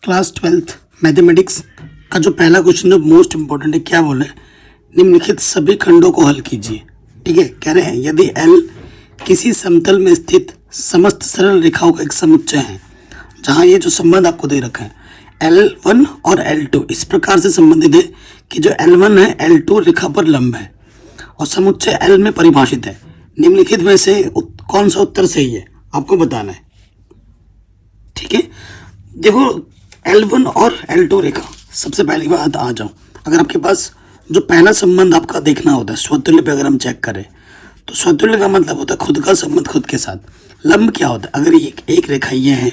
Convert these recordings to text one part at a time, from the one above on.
Class 12th mathematics का जो पहला क्वेश्चन है मोस्ट इंपॉर्टेंट है। क्या बोले, निम्नलिखित सभी खंडों को हल कीजिए। ठीक है, कह रहे हैं यदि L किसी समतल में स्थित समस्त सरल रेखाओं का एक समुच्चय है, जहां ये जो संबंध आपको दे रखा है L1 और L2 इस प्रकार से संबंधित है कि जो L1 है L2 रेखा पर लंब है और समुच्चय L में परिभाषित है। निम्नलिखित में से कौन सा उत्तर सही है आपको बताना है। ठीक है, देखो L1 और L2 रेखा, सबसे पहली बात आ जाओ, अगर आपके पास जो पहला संबंध आपका देखना होता है स्वतुल्य पे, अगर हम चेक करें तो स्वतुल्य का मतलब होता है खुद का संबंध खुद के साथ। लंब क्या होता है, अगर एक रेखा ये है,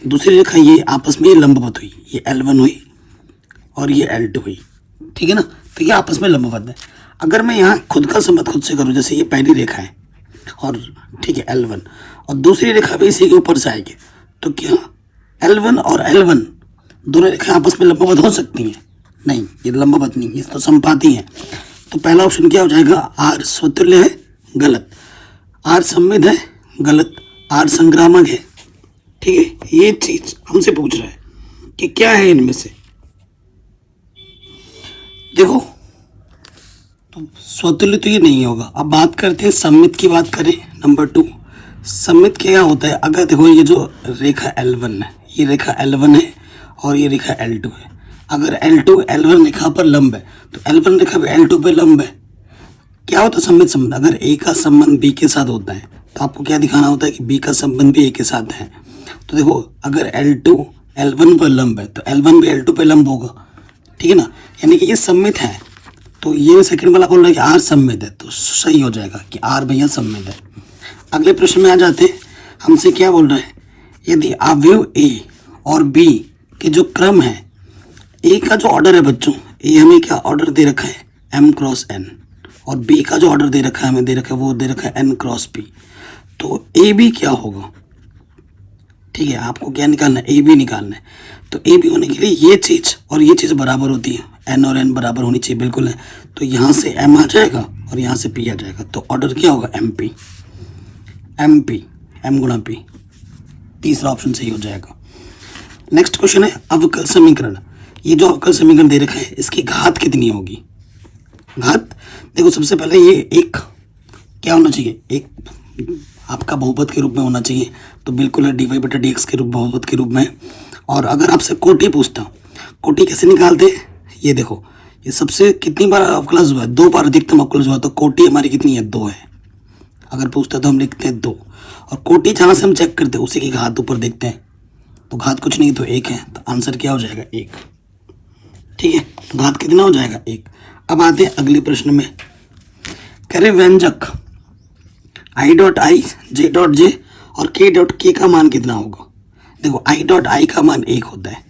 दूसरी रेखा ये, आपस में ये लंबवत हुई, ये L1 हुई और ये L2 हुई। ठीक है ना, तो ये आपस में लंबवत है। अगर मैं यहाँ खुद का संबंध खुद से करूँ, जैसे ये पहली रेखा है और ठीक है L1 और दूसरी रेखा भी इसी के ऊपर से आएगी, तो क्या L1 और L1 दोनों रेखाएं आपस में लंबवत हो सकती हैं? नहीं, ये लंबवत नहीं, ये तो समपाती हैं। तो पहला ऑप्शन क्या हो जाएगा, R स्वतुल्य है, गलत। R सममित है, गलत। R संक्रामक है। ठीक है, ये चीज हमसे पूछ रहा है कि क्या है इनमें से। देखो तो स्वतुल्य तो ये नहीं होगा। अब बात करते हैं सममित की, बात करें नंबर 2। सममित क्या होता है, अगर देखो ये जो रेखा L1 है, ये रेखा L1 है और ये रेखा L2 है। अगर L2 L1 रेखा पर लंब है तो L1 रेखा भी L2 पे लंब है। क्या होता है सममित संबंध, अगर A का संबंध B के साथ होता है तो आपको क्या दिखाना होता है कि B का संबंध भी A के साथ है। तो देखो अगर L2 L1 पर लंब है तो L1 भी L2 पे लंब होगा। ठीक है ना, यानी कि ये सममित है। तो ये सेकंड वाला बोल रहा है कि R सममित है, तो सही हो जाएगा कि R भैया सममित है। अगले प्रश्न में आ जाते हैं, हमसे क्या बोल रहा है, यदि अवयव A और B के जो क्रम है, A का जो ऑर्डर है बच्चों, A हमें क्या ऑर्डर दे रखा है M क्रॉस N, और B का जो ऑर्डर दे रखा है हमें दे रखा है वो दे रखा है N क्रॉस P। तो AB क्या होगा, ठीक है, आपको क्या निकालना है, AB निकालना है। तो AB होने के लिए ये चीज़ और ये चीज़ बराबर होती है, N और N बराबर होनी चाहिए, बिल्कुल है। तो यहाँ से M आ जाएगा और यहाँ से P आ जाएगा, तो ऑर्डर क्या होगा MP, MP, M गुणा P। तीसरा ऑप्शन सही हो जाएगा। नेक्स्ट क्वेश्चन है अवकल समीकरण। ये जो अवकल समीकरण दे रखा है इसकी घात कितनी होगी। घात देखो, सबसे पहले ये एक क्या होना चाहिए, एक आपका बहुपद के रूप में होना चाहिए, तो बिल्कुल है dy/dx के रूप, बहुपद के रूप में। और अगर आपसे कोटि पूछता, कोटि कैसे निकालते हैं, ये देखो, ये सबसे कितनी बार अवकलज हुआ है, 2 बार अधिकतम अवकलज हुआ, तो कोटि हमारी कितनी है, 2 है। अगर पूछता तो हम लिखते हैं 2, और कोटि जहाँ से हम चेक करते हैं उसी की घात ऊपर देखते हैं, तो घात कुछ नहीं तो 1 है, तो आंसर क्या हो जाएगा 1। ठीक है, तो घात कितना हो जाएगा 1। अब आते हैं अगले प्रश्न में, कह रहे व्यंजक I.I, J.J और K.K का मान कितना होगा। देखो I.I का मान 1 होता है,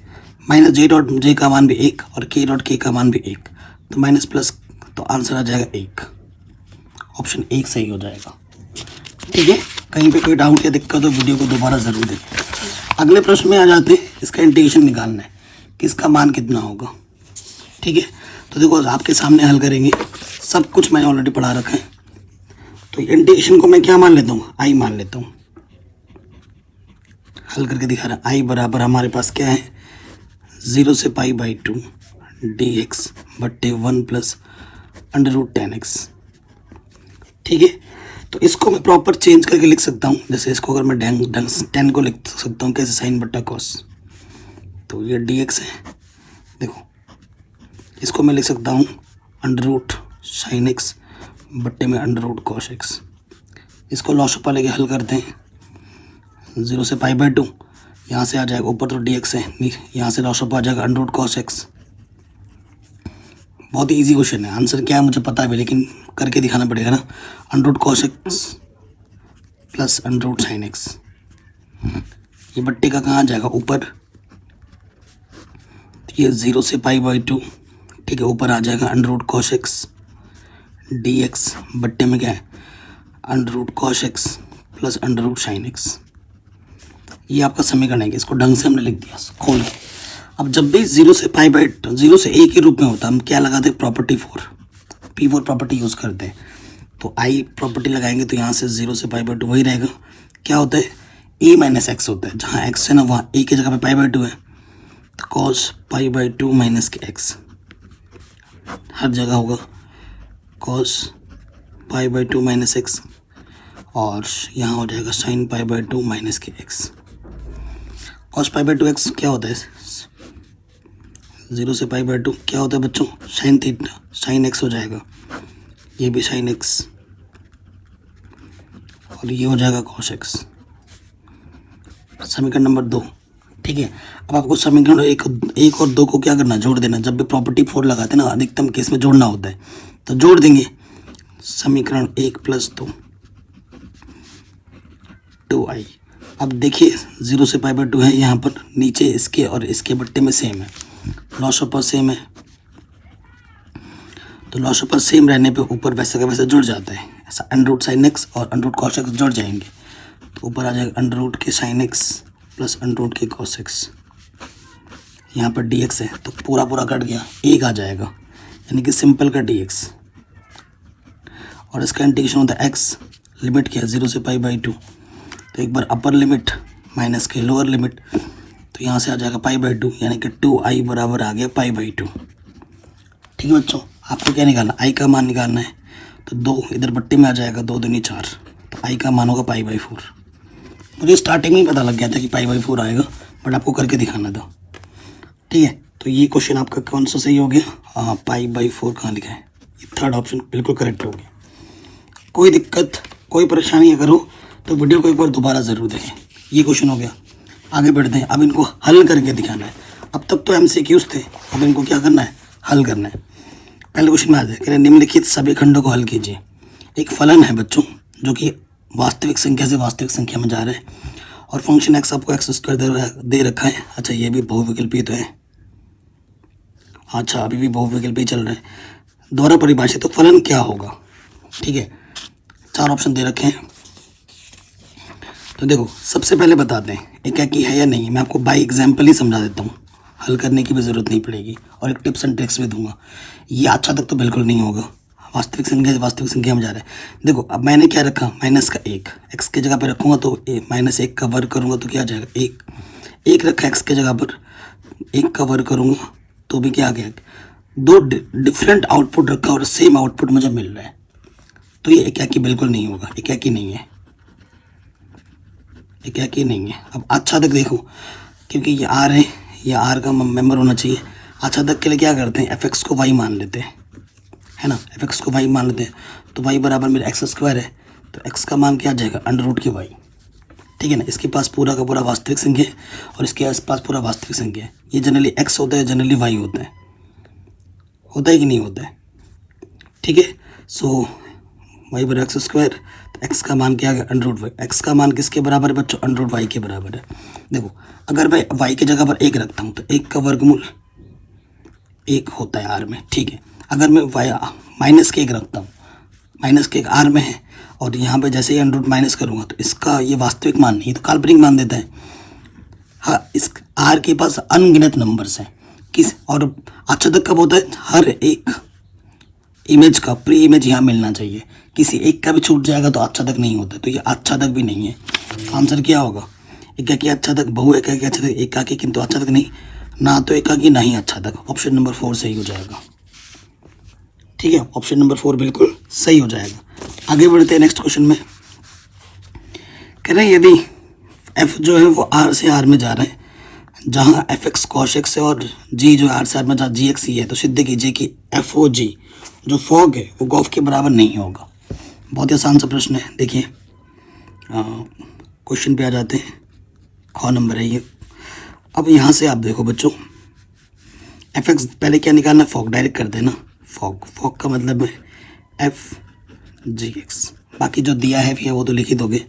माइनस J.J का मान भी 1 और K.K का मान भी 1, तो माइनस प्लस, तो आंसर आ जाएगा 1। ऑप्शन 1 सही हो जाएगा। ठीक है, कहीं पे कोई डाउट या दिक्कत हो वीडियो को दोबारा ज़रूर देखें। अगले प्रश्न में आ जाते हैं, इसका इंटीग्रेशन निकालना है कि इसका मान कितना होगा। ठीक है, तो देखो आपके सामने हल करेंगे, सब कुछ मैंने ऑलरेडी पढ़ा रखा है। तो इंटीग्रेशन को मैं क्या मान लेता हूँ, I मान लेता हूँ। हल करके दिखा रहा, I बराबर हमारे पास क्या है, 0 से π/2 dx बट्टे 1 प्लस √10x। ठीक है, तो इसको मैं प्रॉपर चेंज करके लिख सकता हूँ, जैसे इसको अगर मैं ढंग 10 को लिख सकता हूँ कैसे, साइन बट्टा कॉस, तो ये dx है। देखो इसको मैं लिख सकता हूँ √sin x बट्टे में √cos x। इसको लॉसपा लेके हल करते हैं, 0 से π/2, यहाँ से आ जाएगा, ऊपर तो dx है, यहाँ से लॉसपा आ जाएगा √cos x। बहुत ही ईजी क्वेश्चन है, आंसर क्या है मुझे पता है लेकिन करके दिखाना पड़ेगा ना, √cos x plus √sin x। ये बट्टे का कहाँ आ जाएगा, ऊपर, ये 0 से π/2, ठीक है, ऊपर आ जाएगा √cos x dx बट्टे में क्या है, √cos x plus √sin x। ये आपका समीकरण है, इसको ढंग से हमने लिख दिया खोल के। अब जब भी 0 से π/2 0 से a के रूप में होता है, हम क्या लगाते हैं, प्रॉपर्टी 4, P4 प्रॉपर्टी यूज़ करते हैं। तो I प्रॉपर्टी लगाएंगे तो यहाँ से 0 से π/2 वही रहेगा। क्या होता है, a - x होता है, जहाँ x है ना वहाँ a की जगह पे π/2 है, तो कॉस पाई बाई 2 माइनस के एक्स, हर जगह होगा cos pi by 2 minus x, और यहाँ हो जाएगा साइन पाई बाई 2 माइनस के x. Cos pi by 2 x क्या होता है, 0 से पाई बाई 2 क्या होता है बच्चों, साइन थीटा, साइन एक्स हो जाएगा, ये भी साइन एक्स, और ये हो जाएगा कॉस एक्स। समीकरण नंबर 2, ठीक है। अब आपको समीकरण एक और 2 को क्या करना, जोड़ देना। जब भी प्रॉपर्टी 4 लगाते हैं ना, अधिकतम केस में जोड़ना होता है, तो जोड़ देंगे। समीकरण 1 प्लस 2 2i। अब देखिए 0 से पाई बाई 2 है, यहाँ पर नीचे इसके और इसके बट्टे में सेम है, लॉस ऑफ सेम है, तो लॉस ऑफ सेम रहने पे ऊपर वैसे का वैसे जुड़ जाता है। ऐसा अंडर रूट साइन एक्स और अंडर रूट कॉस एक्स जुड़ जाएंगे, तो ऊपर आ जाएगा अंडर रूट के sine X plus under root के कॉस एक्स। यहाँ पर डी एक्स है तो पूरा पूरा कट गया, एक आ जाएगा, यानी कि सिंपल का डी एक्स। और इसका इंटीग्रेशन होता है एक्स, लिमिट क्या है 0 से पाई बाई 2, तो एक बार अपर लिमिट माइनस के लोअर लिमिट, तो यहाँ से आ जाएगा पाई बाई 2, यानी कि 2i बराबर आ गया पाई बाई 2। ठीक है बच्चों, आपको क्या निकालना, आई का मान निकालना है, तो 2 इधर बट्टे में आ जाएगा, 2 दूनी 4, तो आई का मान होगा पाई बाई 4। मुझे स्टार्टिंग में ही पता लग गया था कि पाई बाई 4 आएगा, बट आपको करके दिखाना था। ठीक है, तो ये क्वेश्चन आपका कौन सा सही हो गया, हाँ पाई बाई 4 कहाँ लिखा है, ये थर्ड ऑप्शन बिल्कुल करेक्ट हो गया। कोई दिक्कत कोई परेशानी अगर हो तो वीडियो को एक बार दोबारा ज़रूर देखें। ये क्वेश्चन हो गया, आगे बढ़ते हैं। अब इनको हल करके दिखाना है। अब तक तो MCQs थे, अब इनको क्या करना है, हल करना है। पहले क्वेश्चन में आ जाए, कह रहे निम्नलिखित सभी खंडों को हल कीजिए। एक फलन है बच्चों जो कि वास्तविक संख्या से वास्तविक संख्या में जा रहा है, और फंक्शन एक्स आपको एक्स स्क्वायर दे रखा है। अच्छा, ये भी बहुविकल्पी तो है, अच्छा अभी भी बहुविकल्पी चल रहा है, द्वारा परिभाषित। तो फलन क्या होगा, ठीक है, 4 ऑप्शन दे रखे हैं। तो देखो सबसे पहले बताते हैं एकाकी है या नहीं। मैं आपको बाय एग्जाम्पल ही समझा देता हूँ, हल करने की भी ज़रूरत नहीं पड़ेगी, और एक टिप्स एंड ट्रिक्स भी दूंगा। ये अच्छा तक तो बिल्कुल नहीं होगा, वास्तविक संख्या से वास्तविक संख्या में जा रहा है। देखो अब मैंने क्या रखा, माइनस का 1, एक्स की जगह पे रखूँगा तो -1 का वर्ग करूँगा तो क्या आ जाएगा, 1 रखा एक्स की जगह पर, 1 का वर्ग करूँगा तो भी क्या आ गया, 2 डिफरेंट आउटपुट रखा और सेम आउटपुट मुझे मिल रहा है, तो ये एकाकी बिल्कुल नहीं होगा, एकाकी नहीं है, एकाकी नहीं है। अब अच्छा तक देखो, क्योंकि ये आर है, ये आर का मेंबर होना चाहिए। अच्छा तक के लिए क्या करते हैं, एफ एक्स को वाई मान लेते हैं, है ना, एफ एक्स को वाई मान लेते हैं, तो वाई बराबर मेरा एक्स स्क्वायर है, तो एक्स का मान क्या आ जाएगा, अंडर रूट की वाई। ठीक है ना, इसके पास पूरा का पूरा वास्तविक संख्या है और इसके आसपास पूरा वास्तविक संख्या है। ये जनरली एक्स होता है, जनरली वाई होता है कि नहीं होता है, ठीक है। सो वाई बराबर एक्स स्क्वायर, तो एक्स का मान क्या है, अंडर रूट वाई। एक्स का मान किसके बराबर है बच्चों, अंडर रूट वाई के बराबर है। देखो अगर मैं वाई की जगह पर 1 रखता हूँ तो 1 का वर्गमूल 1 होता है आर में, ठीक है। अगर मैं वाई माइनस के 1 रखता हूँ, माइनस के 1 आर में है, और यहाँ पे जैसे ही अंडर रूट माइनस करूँगा तो इसका ये वास्तविक मान नहीं, तो काल्पनिक मान देता है। हाँ, इस आर के पास अनगिनत नंबर्स हैं किस, और अच्छा तक कब होता है, हर एक इमेज का प्री इमेज यहाँ मिलना चाहिए, किसी एक का भी छूट जाएगा तो अच्छा तक नहीं होता, तो ये अच्छा तक भी नहीं है। आंसर क्या होगा, एकाकी अच्छा तक, बहु एकाकी अच्छा तक, एकाकी किंतु अच्छा तक नहीं, ना तो एकाकी ना ही अच्छा तक। ऑप्शन नंबर 4 सही हो जाएगा, ठीक है, ऑप्शन नंबर 4 बिल्कुल सही हो जाएगा। आगे बढ़ते हैं नेक्स्ट क्वेश्चन में। कह रहे हैं यदि एफ जो है वो आर से आर में जा रहा है, जहाँ एफ एक्स कॉस एक्स है और जी जो आर से आर में जहाँ जी एक्स ही है, तो सिद्ध कीजिए कि एफ ओ जी जो फॉग है वो गॉफ के बराबर नहीं होगा। बहुत ही आसान सा प्रश्न है। देखिए क्वेश्चन पे आ जाते हैं, ख नंबर है ये। अब यहाँ से आप देखो बच्चों, एफ एक्स पहले क्या निकालना है, फॉग डायरेक्ट कर देना, फॉग का मतलब है एफ जी एक्स, बाकी जो दिया है फिर वो तो लिख ही दोगे।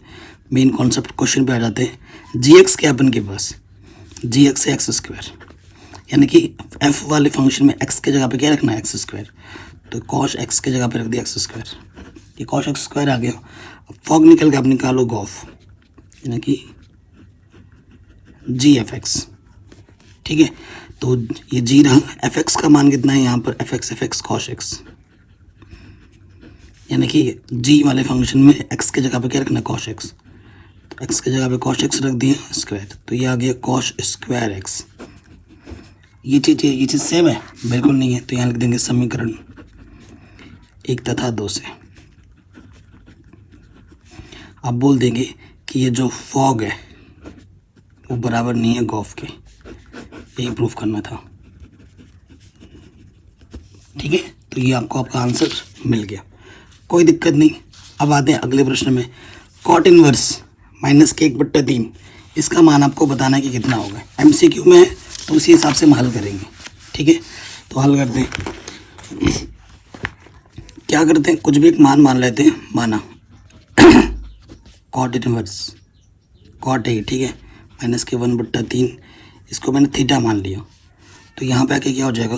मेन कॉन्सेप्ट क्वेश्चन पे आ जाते हैं। जी एक्स क्या अपन के पास, जी एक्स है एक्स स्क्वायर, यानी कि एफ वाले फंक्शन में एक्स के जगह पे क्या रखना है, एक्स स्क्वायर, तो कॉस एक्स के जगह पे रख दिया एक्स स्क्वायर, ये कॉस एक्स स्क्वायर आ गया। फॉग निकल के आप निकालो गॉफ, यानी कि जी एफ एक्स, ठीक है। तो ये जी रहा, एफ एक्स का मान कितना है यहाँ पर, एफ एक्स कॉस एक्स, यानी कि जी वाले फंक्शन में एक्स के जगह पे क्या रखना है, कॉस एक्स, तो एक्स के जगह पे कॉस एक्स रख दिया स्क्वायर, तो ये आ गया कॉस स्क्वायर एक्स। ये चीज़ सेम है? बिल्कुल नहीं है। तो यहाँ लिख देंगे समीकरण 1 तथा 2 से। अब बोल देंगे कि ये जो फॉग है वो बराबर नहीं है गॉफ के, यही प्रूफ करना था। ठीक है, तो ये आपको आपका आंसर मिल गया, कोई दिक्कत नहीं। अब आते हैं अगले प्रश्न में। कॉट इनवर्स -1/3, इसका मान आपको बताना है कि कितना होगा। MCQ में है तो उसी हिसाब से हम हल करेंगे। ठीक है, तो हल करते हैं। क्या करते हैं, कुछ भी एक मान मान लेते हैं। माना कॉट इनवर्स कॉट है, ठीक है, -1/3, इसको मैंने थीटा मान लिया। तो यहाँ पे आके क्या हो जाएगा,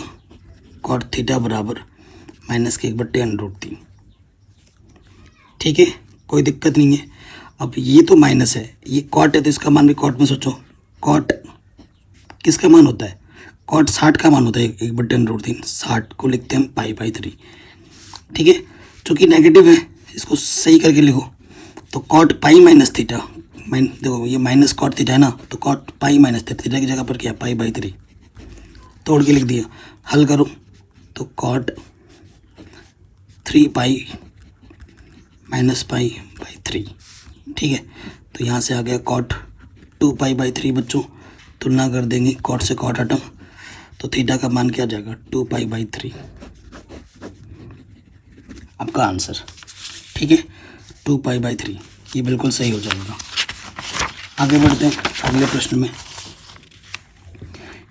कॉट थीटा बराबर -1/√3। ठीक है, कोई दिक्कत नहीं है। अब ये तो माइनस है, ये कॉट है तो इसका मान भी कॉट में सोचो। कॉट किसका मान होता है, कॉट 60 का मान होता है, 1/√3। 60 को लिखते हैं हम π/3। ठीक है, चूँकि नेगेटिव है इसको सही करके लिखो। तो कॉट पाई माइनस थीटा, देखो ये माइनस कॉट थीटा है ना, तो कॉट पाई माइनस थीटा की जगह पर क्या, π/3 तोड़ के लिख दिया। हल करो तो कॉट 3π - π/3। ठीक है, तो यहाँ से आ गया कॉट 2π/3। बच्चों तुलना कर देंगे, कॉट से कॉट हटा तो थीटा का मान क्या आ जाएगा, 2π/3 आपका आंसर। ठीक है, 2π/3 ये बिल्कुल सही हो जाएगा। आगे बढ़ते हैं अगले प्रश्न में।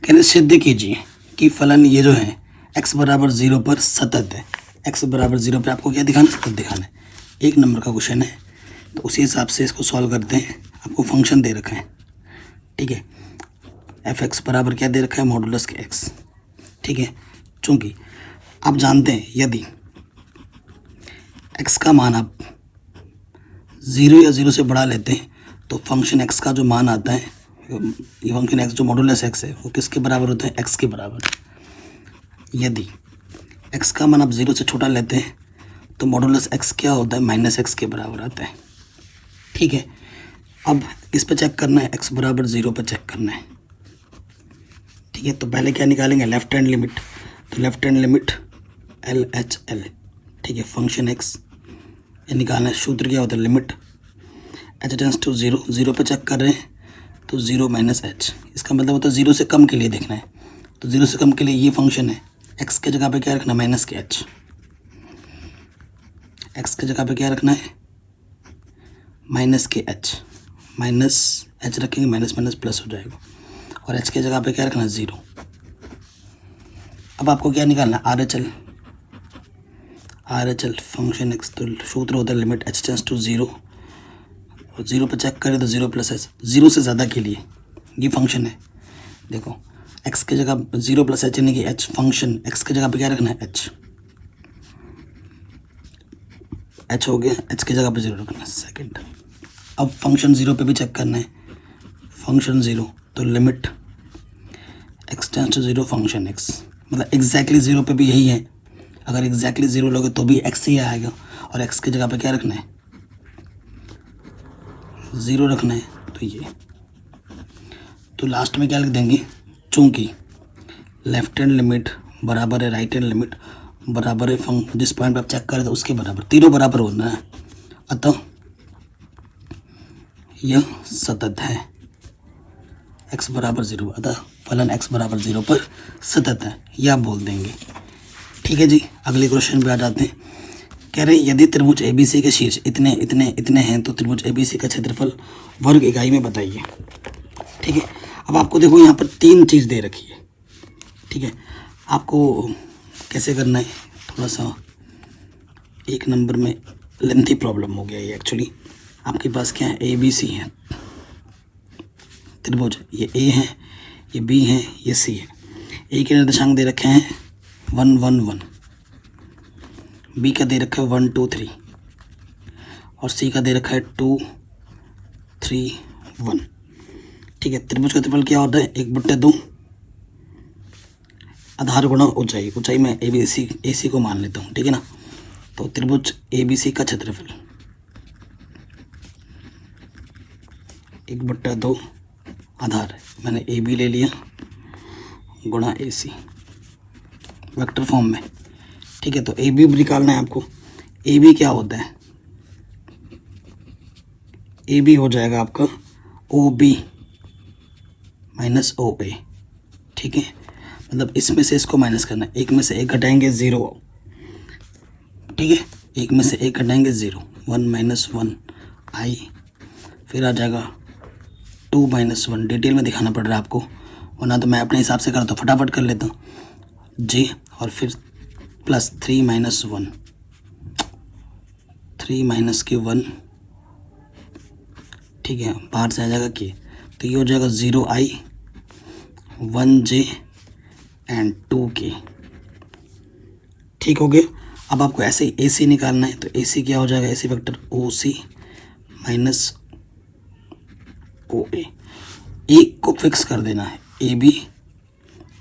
कहते सिद्ध कीजिए कि फलन ये जो है x = 0 पर सतत है। x = 0 पर आपको क्या दिखाना, सतत दिखाना है। 1 नंबर का क्वेश्चन है, तो उसी हिसाब से इसको सॉल्व करते हैं। आपको फंक्शन दे रखा है, ठीक है, f(x) बराबर क्या दे रखा है, मॉडुलस के x। ठीक है, चूँकि आप जानते हैं यदि x का मान आप 0 या 0 से बढ़ा लेते हैं तो फंक्शन x का जो मान आता है, ये फंक्शन x जो मॉडुलस x है वो किसके बराबर होता है, x के बराबर। यदि x का मान आप 0 से छोटा लेते हैं तो मॉडुलस x क्या होता है, -x के बराबर आता है। ठीक है, अब इस पे चेक करना है, x = 0 पर चेक करना है। ठीक है, तो पहले क्या निकालेंगे, लेफ्ट हैंड लिमिट। तो लेफ्ट हैंड लिमिट LHL, ठीक है, फंक्शन x ये निकालना है। सूत्र क्या होता है, लिमिट h टेंड्स टू 0, 0 पे चेक कर रहे हैं तो 0 - h, इसका मतलब होता है 0 से कम के लिए देखना है। तो 0 से कम के लिए ये फंक्शन है, x के जगह पे क्या रखना, -h। x के जगह पे क्या रखना है, -h, -h रखेंगे, माइनस प्लस हो जाएगा। और h के जगह पे क्या रखना है, 0। अब आपको क्या निकालना है, RHL फंक्शन x। तो सूत्र होता है लिमिट h टेंड्स टू 0, और 0 पे चेक करें तो 0 + h, 0 से ज़्यादा के लिए ये फंक्शन है। देखो x के जगह 0 + h यानी कि h फंक्शन x के जगह पे क्या रखना है, h हो गया, h के जगह पे 0 रखना है। सेकंड, अब फंक्शन 0 पे भी चेक करना है, फंक्शन 0 तो limit x tends to 0 function x, मतलब एग्जैक्टली 0 पे भी यही है। अगर एग्जैक्टली 0 लोगे तो भी x ही आएगा, और x के जगह पे क्या रखना है, 0 रखना है। तो ये तो लास्ट में क्या लिख देंगे, चूँकि लेफ्ट हैंड लिमिट बराबर है राइट हैंड लिमिट बराबर है जिस पॉइंट पर आप चेक करें तो उसके बराबर, तीनों बराबर होना है, अतः यह सतत है। x = 0, अतः फलन x = 0 पर सतत है, यह आप बोल देंगे। ठीक है जी, अगले क्वेश्चन पे आ जाते हैं। कह रहे यदि त्रिभुज ABC के शीर्ष इतने इतने इतने हैं तो त्रिभुज ABC का क्षेत्रफल वर्ग इकाई में बताइए। ठीक है, अब आपको देखो यहाँ पर 3 चीज़ दे रखी है। ठीक है, आपको कैसे करना है, थोड़ा सा 1 नंबर में लेंथी प्रॉब्लम हो गया ये। एक्चुअली आपके पास क्या है, ABC है त्रिभुज, ये A है, ये B है, ये C है। A के निर्देशांक दे रखे हैं 1 1 1, B का दे रखा है 1 2 3, और C का दे रखा है 2 3 1। ठीक है, त्रिभुज का क्षेत्रफल क्या होता है, 1/2 आधार गुणा ऊंचाई। ऊंचाई में AC को मान लेता हूँ, ठीक है ना। तो त्रिभुज ABC का क्षेत्रफल 1/2 आधार, मैंने AB ले लिया, गुणा ए सी वेक्टर फॉर्म में। ठीक है, तो ए बी निकालना है आपको। ए बी क्या होता है, ए बी हो जाएगा आपका ओ बी माइनस ओ ए। ठीक है, मतलब इसमें से इसको माइनस करना है, एक में से एक घटाएंगे 0। ठीक है, एक में से एक घटाएंगे 0, 1 माइनस 1 आई, फिर आ जाएगा 2 माइनस 1। डिटेल में दिखाना पड़ रहा है आपको, वरना तो मैं अपने हिसाब से करता हूँ, फटाफट कर लेता हूँ। जे और फिर प्लस 3 माइनस 1, 3 माइनस के 1। ठीक है, बाहर से आ जाएगा के, तो ये हो जाएगा 0 आई 1 जे एंड 2 के। ठीक हो गया। अब आपको ऐसे ही ए सी निकालना है, तो ए सी क्या हो जाएगा, ए सी वेक्टर ओ सी माइनस ओ ए। एक को फिक्स कर देना है, ए बी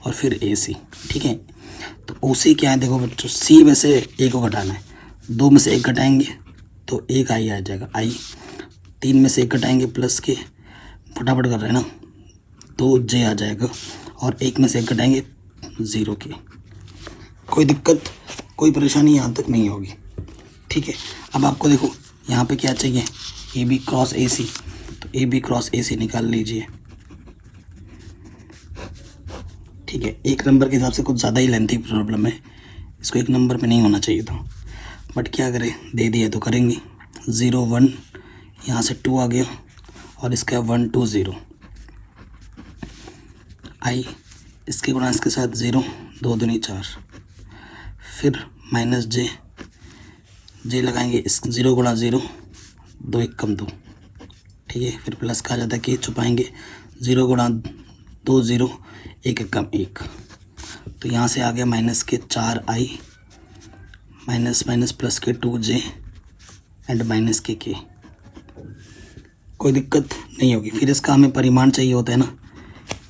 और फिर ए सी। ठीक है, तो ओ सी क्या है, देखो बच्चों, सी में से ए को घटाना है, 2 में से 1 घटाएंगे तो 1 आई आ जाएगा आई, 3 में से 1 घटाएंगे प्लस के, फटाफट कर रहे हैं ना, 2 जे आ जाएगा, और 1 में से 1 घटाएंगे 0 के। कोई दिक्कत, कोई परेशानी यहाँ तक नहीं होगी। ठीक है, अब आपको देखो यहाँ पे क्या चाहिए, ए बी क्रॉस ए सी, तो ए बी क्रॉस ए सी निकाल लीजिए। ठीक है, एक नंबर के हिसाब से कुछ ज़्यादा ही लेंथी प्रॉब्लम है, इसको एक नंबर पे नहीं होना चाहिए था, बट क्या करें, दे दिया तो करेंगे। 0 1, यहाँ से 2 आ गया, और इसका 1 2 0 आई, इसके गुणा इसके साथ 0, 2 दूनी 4, फिर माइनस जे, जे लगाएंगे, इस 0 गुणा 0, 2 1 कम 2। ठीक है, फिर प्लस का आ जाता है कि छुपाएंगे, 0 गुणा 2 0, 1 1 कम 1, तो यहाँ से आ गया माइनस के 4 आई माइनस माइनस प्लस के 2 जे एंड माइनस के कोई दिक्कत नहीं होगी। फिर इसका हमें परिमाण चाहिए होता है ना,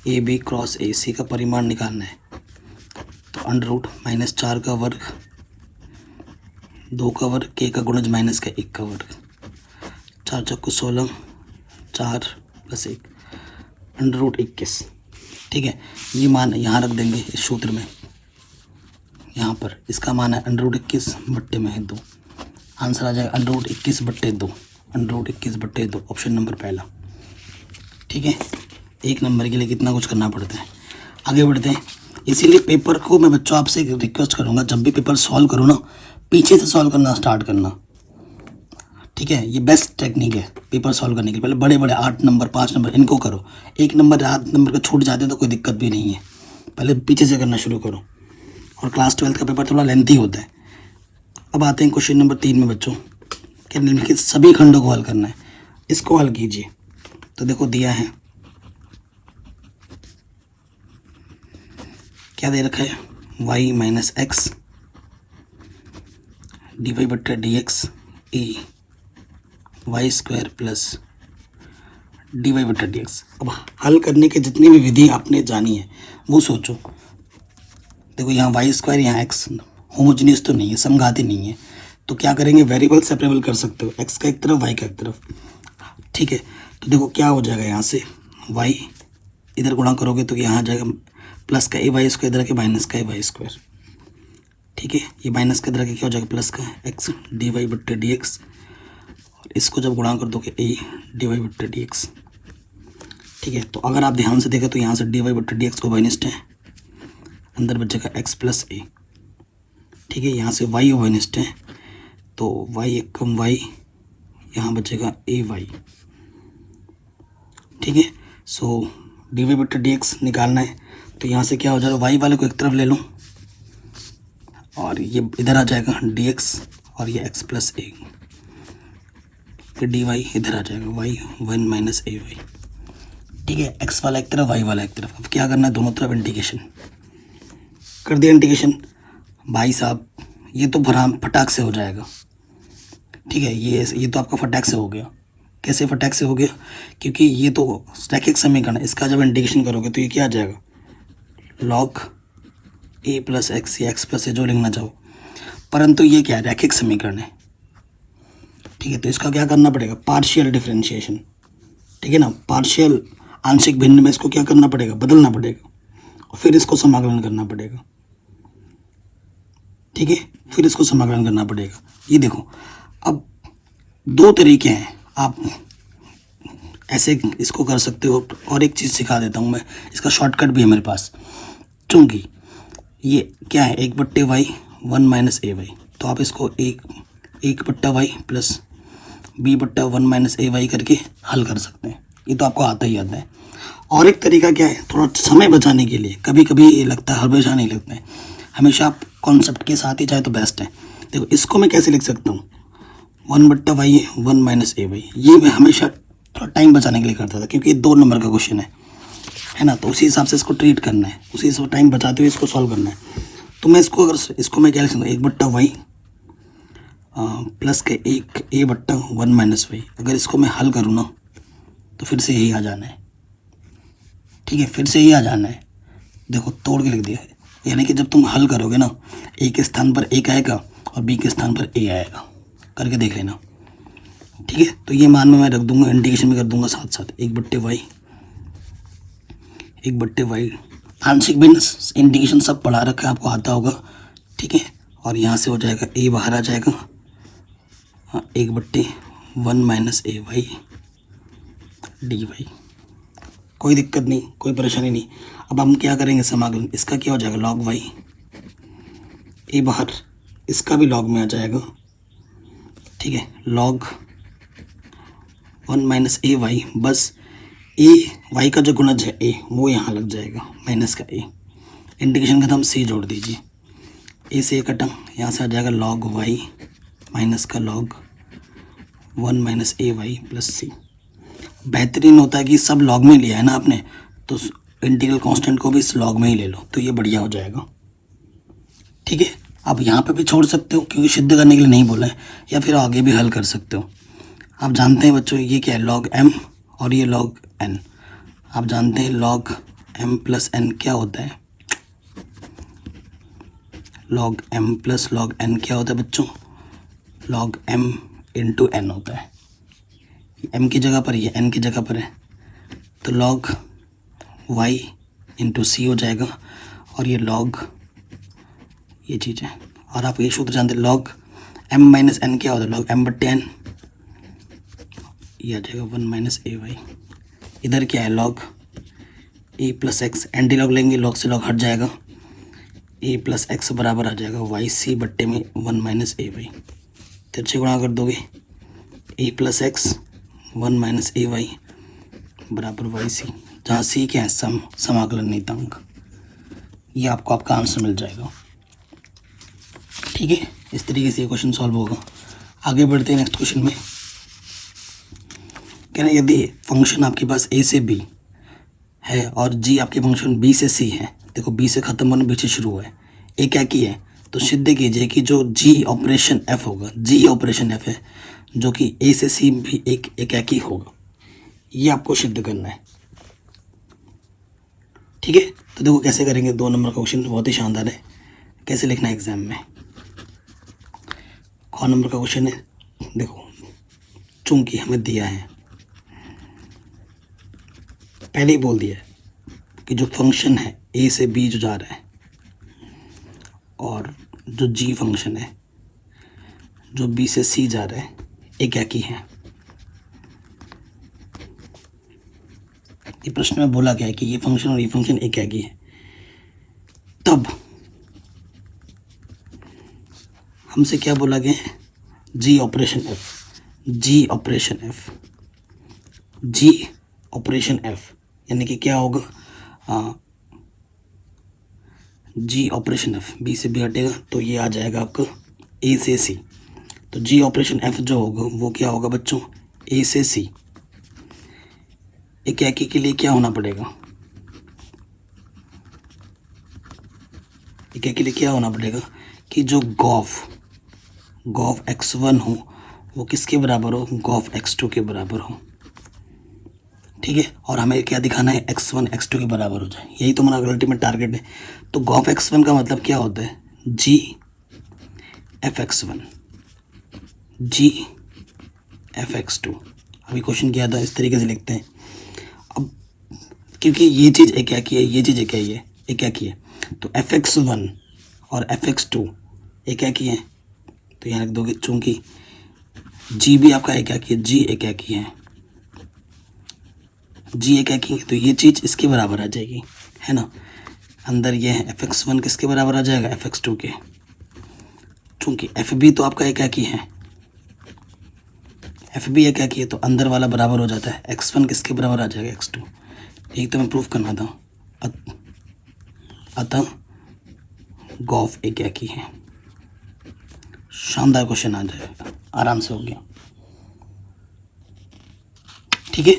ए बी क्रॉस ए सी का परिमाण निकालना है, तो अंडर रूट माइनस 4 का वर्ग, 2 का वर्ग, के का गुणज माइनस का 1 का वर्ग, 4 चौको 16, 4 प्लस 1 अंडर रूट 21। ठीक है, ये मान यहाँ रख देंगे इस सूत्र में, यहाँ पर इसका मान है अंडर रूट 21 बट्टे में है 2, आंसर आ जाएगा अंडर रूट 21 बट्टे 2, अंडर रूट 21 बट्टे 2, ऑप्शन नंबर पहला। ठीक है, एक नंबर के लिए कितना कुछ करना पड़ता है। आगे बढ़ते हैं, इसीलिए पेपर को मैं बच्चों आपसे रिक्वेस्ट करूँगा, जब भी पेपर सॉल्व करो ना, पीछे से सॉल्व करना स्टार्ट करना। ठीक है, ये बेस्ट टेक्निक है पेपर सॉल्व करने के लिए। पहले बड़े बड़े 8 नंबर 5 नंबर इनको करो, 1 नंबर 8 नंबर का छूट जाते हैं तो कोई दिक्कत भी नहीं है, पहले पीछे से करना शुरू करो। और क्लास 12 का पेपर थोड़ा लेंथी होता है। अब आते हैं क्वेश्चन नंबर 3 में बच्चों, कि निम्नलिखित सभी खंडों को हल करना है, इसको हल कीजिए। तो देखो दिया है, क्या दे रखा है, y minus X D Y बट्टा D X E Y square plus D Y बट्टा डी एक्स। अब हल करने के जितनी भी विधि आपने जानी है वो सोचो। देखो यहाँ वाई स्क्वायर, यहाँ एक्स होमोजीनियस तो नहीं है, समघाती नहीं है, तो क्या करेंगे, वेरिएबल सेपरेबल कर सकते हो, एक्स का एक तरफ वाई का एक तरफ। ठीक है, तो देखो क्या हो जाएगा, यहाँ से वाई इधर गुणा करोगे तो यहाँ आ जाएगा प्लस का ए वाई स्क्वायर, इधर के माइनस का ए वाई स्क्वायर। ठीक है, ये माइनस का इधर के क्या हो जाएगा, प्लस का एक्स डी वाई बट्टे डी एक्स, और इसको जब गुणा कर दोगे ए डी वाई बट्टे डी एक्स। ठीक है, तो अगर आप ध्यान से देखें तो यहाँ से डी वाई बट्टे डी एक्स को माइनस है, अंदर बचेगा एक्स प्लस ए। ठीक है, यहाँ से वाई माइनस है, तो वाई एक कम वाई, यहाँ बचेगा ए वाई। ठीक है, सो डी वाई बट्टे डी एक्स निकालना है, तो यहाँ से क्या हो जाएगा, वाई वाले को एक तरफ ले लो और ये इधर आ जाएगा डी एक्स, और ये एक्स प्लस ए, फिर डी वाई इधर आ जाएगा वाई 1 माइनस ए वाई। ठीक है, एक्स वाला एक तरफ वाई वाला एक तरफ। अब क्या करना है, दोनों तरफ इंटीग्रेशन कर दिया। इंटीग्रेशन भाई साहब ये तो भरा फटाक से हो जाएगा। ठीक है, ये तो आपका फटाक से हो गया। कैसे फटाक से हो गया, क्योंकि ये तो रैखिक समीकरण है, इसका जब इंटीग्रेशन करोगे तो ये क्या आ जाएगा, लॉग ए प्लस एक्स या एक्स प्लस ए जो लिखना चाहो, परंतु ये क्या है, रैखिक समीकरण है। ठीक है, तो इसका क्या करना पड़ेगा, पार्शियल डिफरेंशिएशन। ठीक है ना, पार्शियल आंशिक भिन्न में इसको क्या करना पड़ेगा, बदलना पड़ेगा, फिर इसको समाकलन करना पड़ेगा, ठीक है, फिर इसको समाकलन करना पड़ेगा। ये देखो, अब दो तरीके हैं, आप ऐसे इसको कर सकते हो, और एक चीज़ सिखा देता हूँ मैं, इसका शॉर्टकट भी है मेरे पास। चूँकि ये क्या है, 1/y 1 माइनस ए वाई, तो आप इसको 1/y प्लस b/1 माइनस ए वाई करके हल कर सकते हैं। ये तो आपको आता ही आता है। और एक तरीका क्या है, थोड़ा समय बचाने के लिए, कभी कभी ये लगता है, हमेशा नहीं लगता है, हमेशा आप कॉन्सेप्ट के साथ ही जाए तो बेस्ट है। देखो इसको मैं कैसे लिख सकता हूँ, 1/y 1 माइनस ए वाई। ये मैं हमेशा थोड़ा टाइम बचाने के लिए करता था, क्योंकि ये 2 नंबर का क्वेश्चन है ना, तो उसी हिसाब से इसको ट्रीट करना है, उसी से टाइम बचाते हुए इसको सॉल्व करना है। तो मैं इसको अगर इसको मैं क्या लिख सकता हूँ, 1/y प्लस के 1 a/1 माइनस वाई। अगर इसको मैं हल करूँ ना तो फिर से यही आ जाना है, ठीक है, फिर से यही आ जाना है। देखो तोड़ के लिख दिया है, यानी कि जब तुम हल करोगे ना, ए के स्थान पर 1 आएगा और बी के स्थान पर ए आएगा, करके देख लेना, ठीक है। तो ये मान में मैं रख दूंगा, इंडिकेशन भी कर दूंगा साथ साथ, 1/y आंशिक भिन्न इंडिकेशन सब पढ़ा रखा है, आपको आता होगा, ठीक है। और यहाँ से हो जाएगा ए बाहर आ जाएगा, 1/1 माइनस ए वाई डी वाई। कोई दिक्कत नहीं, कोई परेशानी नहीं। अब हम क्या करेंगे, समाकलन, इसका क्या हो जाएगा, लॉग वाई, ए बाहर, इसका भी लॉग में आ जाएगा, ठीक है, लॉग 1 माइनस ए वाई, बस ए वाई का जो गुणज है ए, वो यहाँ लग जाएगा, माइनस का ए, इंडिकेशन खत्म, सी जोड़ दीजिए, ए से कटा, यहाँ से आ जाएगा लॉग वाई माइनस का लॉग 1 माइनस ए वाई प्लस सी। बेहतरीन होता है कि सब लॉग में लिया है ना आपने, तो इंटीग्रल कांस्टेंट को भी इस लॉग में ही ले लो, तो ये बढ़िया हो जाएगा, ठीक है। आप यहाँ पे भी छोड़ सकते हो, क्योंकि सिद्ध करने के लिए नहीं बोला है, या फिर आगे भी हल कर सकते हो। आप जानते हैं बच्चों, ये क्या है, लॉग एम और ये लॉग एन। आप जानते हैं लॉग एम प्लस एन क्या होता है, log M plus log N क्या होता है बच्चों, लॉग एम इंटू एन होता है। एम की जगह पर ये एन की जगह पर है, तो लॉग वाई इंटू सी हो जाएगा, और ये लॉग ये चीज़ है। और आप ये सूत्र जानते हैं, लॉग एम माइनस एन क्या होता है, लॉग m/n, ये आ जाएगा 1 माइनस ए वाई। इधर क्या है, लॉग ए प्लस एक्स, एंटी लॉग लेंगे, लॉग से लॉग हट जाएगा, ए प्लस एक्स बराबर आ जाएगा वाई सी बट्टे में 1 माइनस ए वाई। तिरछे गुणा कर दोगे, ए प्लस एक्स 1 माइनस ए वाई बराबर वाई सी, जहाँ सी क्या है, समाकलन नियतांक। ये आपको आपका आंसर मिल जाएगा, ठीक है। इस तरीके से ये क्वेश्चन सॉल्व होगा। आगे बढ़ते हैं नेक्स्ट क्वेश्चन में। कह रहे हैं यदि फंक्शन आपके पास ए से बी है और जी आपके फंक्शन बी से सी है, देखो बी से ख़त्म होने बी से शुरू हुआ है, ए क्या की है, तो सिद्ध कीजिए कि जो जी ऑपरेशन एफ होगा, जी ऑपरेशन एफ है, जो कि ए से सी भी एक ही होगा, ये आपको सिद्ध करना है, ठीक है। तो देखो कैसे करेंगे, 2 नंबर का क्वेश्चन बहुत ही शानदार है, कैसे लिखना है एग्जाम में। कौन नंबर का क्वेश्चन है, देखो चूंकि हमें दिया है, पहले ही बोल दिया है कि जो फंक्शन है ए से बी जो जा रहा है, और जो जी फंक्शन है जो बी से सी जा रहा है, एक ही है। ये प्रश्न में बोला गया है कि ये फंक्शन और ये फंक्शन एक ही है, तब हमसे क्या बोला गया है, जी ऑपरेशन एफ, जी ऑपरेशन एफ, जी ऑपरेशन एफ, यानी कि क्या होगा, जी ऑपरेशन एफ, बी से बी हटेगा तो ये आ जाएगा आपका ए से सी, तो जी ऑपरेशन एफ जो होगा वो क्या होगा बच्चों, ए से सी। एक के लिए क्या होना पड़ेगा, एक के लिए क्या होना पड़ेगा कि जो गॉफ x1 हो वो किसके बराबर हो, गॉफ x2 के बराबर हो, ठीक है। और हमें क्या दिखाना है, x1 x2 के बराबर हो जाए, यही तो हमारा अल्टीमेट टारगेट है। तो गॉफ x1 का मतलब क्या होता है, जी एफ x1 जी एफ x2। अभी क्वेश्चन किया था, इस तरीके से लिखते हैं। अब क्योंकि ये चीज़ एक ही है, ये चीज़ एक ही है, एक एक ही है, तो fx1 और fx2 एक एक ही है, तो यहाँ रख दोगे। चूँकि g भी आपका एक एक ही है, g एक एक ही है, g एक एक ही है, तो ये चीज़ इसके बराबर आ जाएगी, है ना। अंदर ये है fx1 किसके बराबर आ जाएगा, fx2 के। चूँकि fb तो आपका एक एक ही है, fb एक एक ही है, तो अंदर वाला बराबर हो जाता है। x1 किसके बराबर आ जाएगा, x2। एक तो मैं प्रूफ करना था, अतः गॉफ एक एक ही है। शानदार क्वेश्चन आ जाएगा, आराम से हो गया। ठीक है,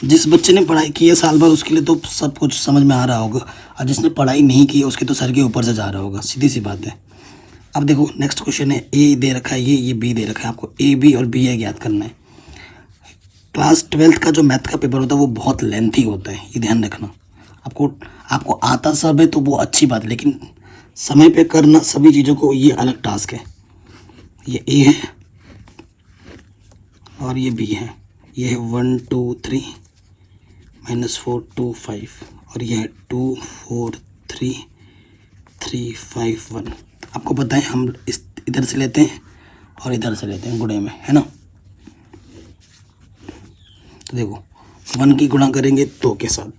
जिस बच्चे ने पढ़ाई की है साल भर उसके लिए तो सब कुछ समझ में आ रहा होगा, और जिसने पढ़ाई नहीं की है उसके तो सर के ऊपर से जा रहा होगा, सीधी सी बात है। अब देखो नेक्स्ट क्वेश्चन है, ए दे रखा है, ये बी दे रखा है, आपको ए बी और बी ए ज्ञात करना है। क्लास 12th का जो मैथ का पेपर होता है वो बहुत लेंथी होता है, ये ध्यान रखना। आपको आता सब है तो वो अच्छी बात है, लेकिन समय पे करना सभी चीज़ों को, ये अलग टास्क है। ये ए है और ये बी है, ये है 1 2 3 -4 2 5, और ये है 2 4 3 3 5 1। आपको पता है हम इधर से लेते हैं और इधर से लेते हैं गुणे में, है ना। तो देखो 1 की गुणा करेंगे 2 के साथ,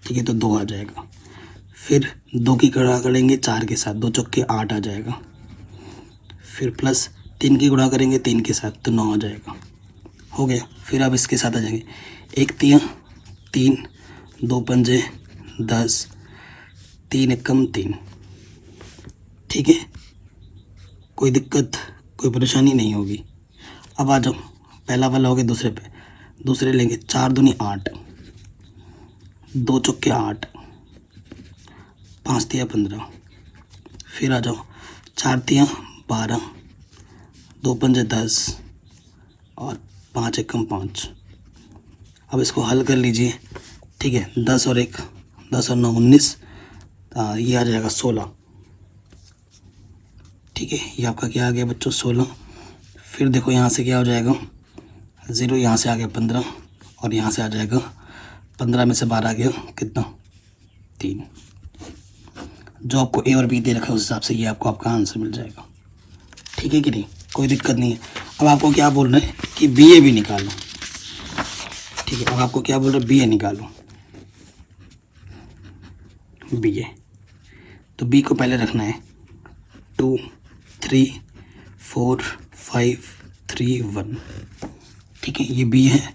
ठीक है, तो 2 आ जाएगा। फिर 2 की गुणा करेंगे 4 के साथ, 2 चौके 8 आ जाएगा। फिर प्लस 3 की गुणा करेंगे 3 के साथ, तो 9 आ जाएगा। हो गया। फिर अब इसके साथ आ जाएंगे 1 3 3, 2 पंजे 10, 3 एकम 3। ठीक है, कोई दिक्कत कोई परेशानी नहीं होगी। अब आ जाओ, पहला वाला हो गया दूसरे पे, दूसरे लेंगे 4 दूनी 8, 2 चौके 8, 5 तिया 15। फिर आ जाओ 4 तिया 12, 2 पंजे 10 और 5 एकम 5। अब इसको हल कर लीजिए। ठीक है, 10 और 1 10 और 9 19, ये आ जाएगा 16। ठीक है, ये आपका क्या आ गया बच्चों 16। फिर देखो यहाँ से क्या हो जाएगा 0, यहाँ से आ गया 15, और यहाँ से आ जाएगा 15 में से 12 आ गया कितना 3। जो आपको ए और बी दे रखा है उस हिसाब से ये आपको आपका आंसर मिल जाएगा। ठीक है कि नहीं, कोई दिक्कत नहीं है। अब आपको क्या बोल रहे हैं कि बी ए भी निकालो। ठीक है, अब आपको क्या बोल रहे हैं, बी ए निकालो, बी ए। तो बी को पहले रखना है 2 3 4 5 3 1। ठीक है, ये बी है।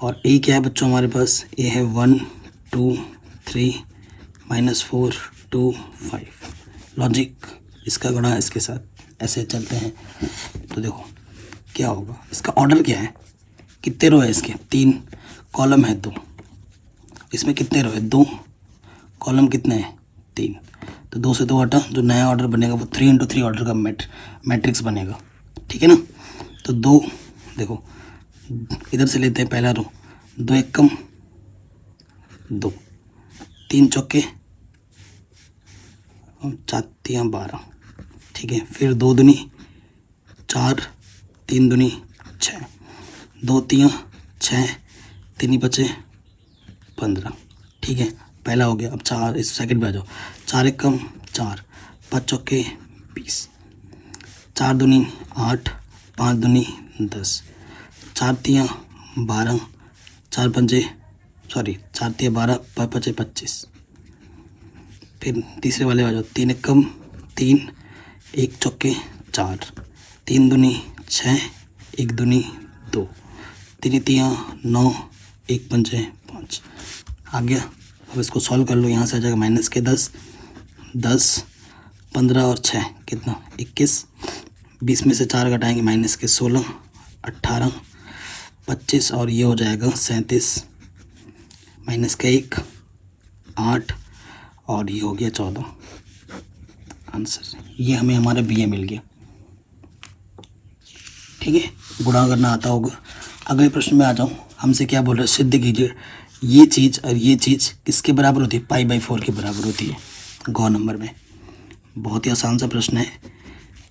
और ए क्या है बच्चों हमारे पास, ए है 1 2 3 -4 2 5। लॉजिक इसका गुणा इसके साथ ऐसे चलते हैं। तो देखो क्या होगा, इसका ऑर्डर क्या है, कितने रो है इसके 3, कॉलम है 2, इसमें कितने रो है 2, कॉलम कितने हैं 3। तो 2 से 2 हटा, जो नया ऑर्डर बनेगा वो 3 × 3 ऑर्डर का मैट्रिक्स बनेगा। ठीक है ना। तो 2 देखो इधर से लेते हैं पहला रो, 2 एकम 2, 3 चौके 4 तिया 12। ठीक है, फिर 2 दूनी 4, 3 दूनी 6, 2 तिया 6, 3 बचे 15। ठीक है, पहला हो गया। अब 4 इस सेकंड पे आ जाओ, 4 एकम 4, 5 चौके 20, 4 दूनी 8, 5 दूनी 10, 4 तिया 12, 4 पंजे 4 तिया 12, 5 पचे 25। फिर तीसरे वाले आ जाओ, 3 एकम 3, 1 चौके 4, 3 दूनी 6, 1 दूनी 2, 3 तिया 9, 1 पंजे 5 आ गया। अब इसको सॉल्व कर लो, यहाँ से आ जाएगा माइनस के 10, 10 15 और 6 कितना 21, 20 में से 4 घटाएंगे माइनस के 16, 18 25 और ये हो जाएगा 37, माइनस का 1 8 और ये हो गया 14। आंसर ये हमें हमारा बी ए मिल गया। ठीक है, गुणा करना आता होगा। अगले प्रश्न में आ जाऊँ, हमसे क्या बोल रहे हैं, सिद्ध कीजिए ये चीज़ और ये चीज़ किसके बराबर होती है, π/4 के बराबर होती है। गौ नंबर में बहुत ही आसान सा प्रश्न है,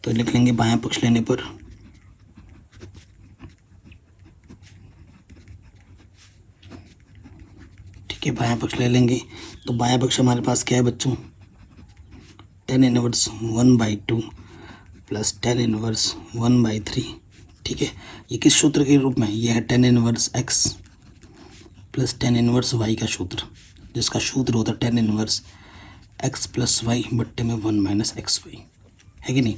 तो लिख लेंगे बायां पक्ष लेने पर ठीक है, बायां पक्ष ले लेंगे। तो बाया पक्ष हमारे पास क्या है बच्चों, tan inverse 1/2 plus tan inverse 1/3। ठीक है, ये किस सूत्र के रूप में, ये है tan inverse x plus tan inverse y का सूत्र, जिसका सूत्र होता है tan inverse x plus Y बट्टे में 1 माइनस एक्स वाई, है कि नहीं।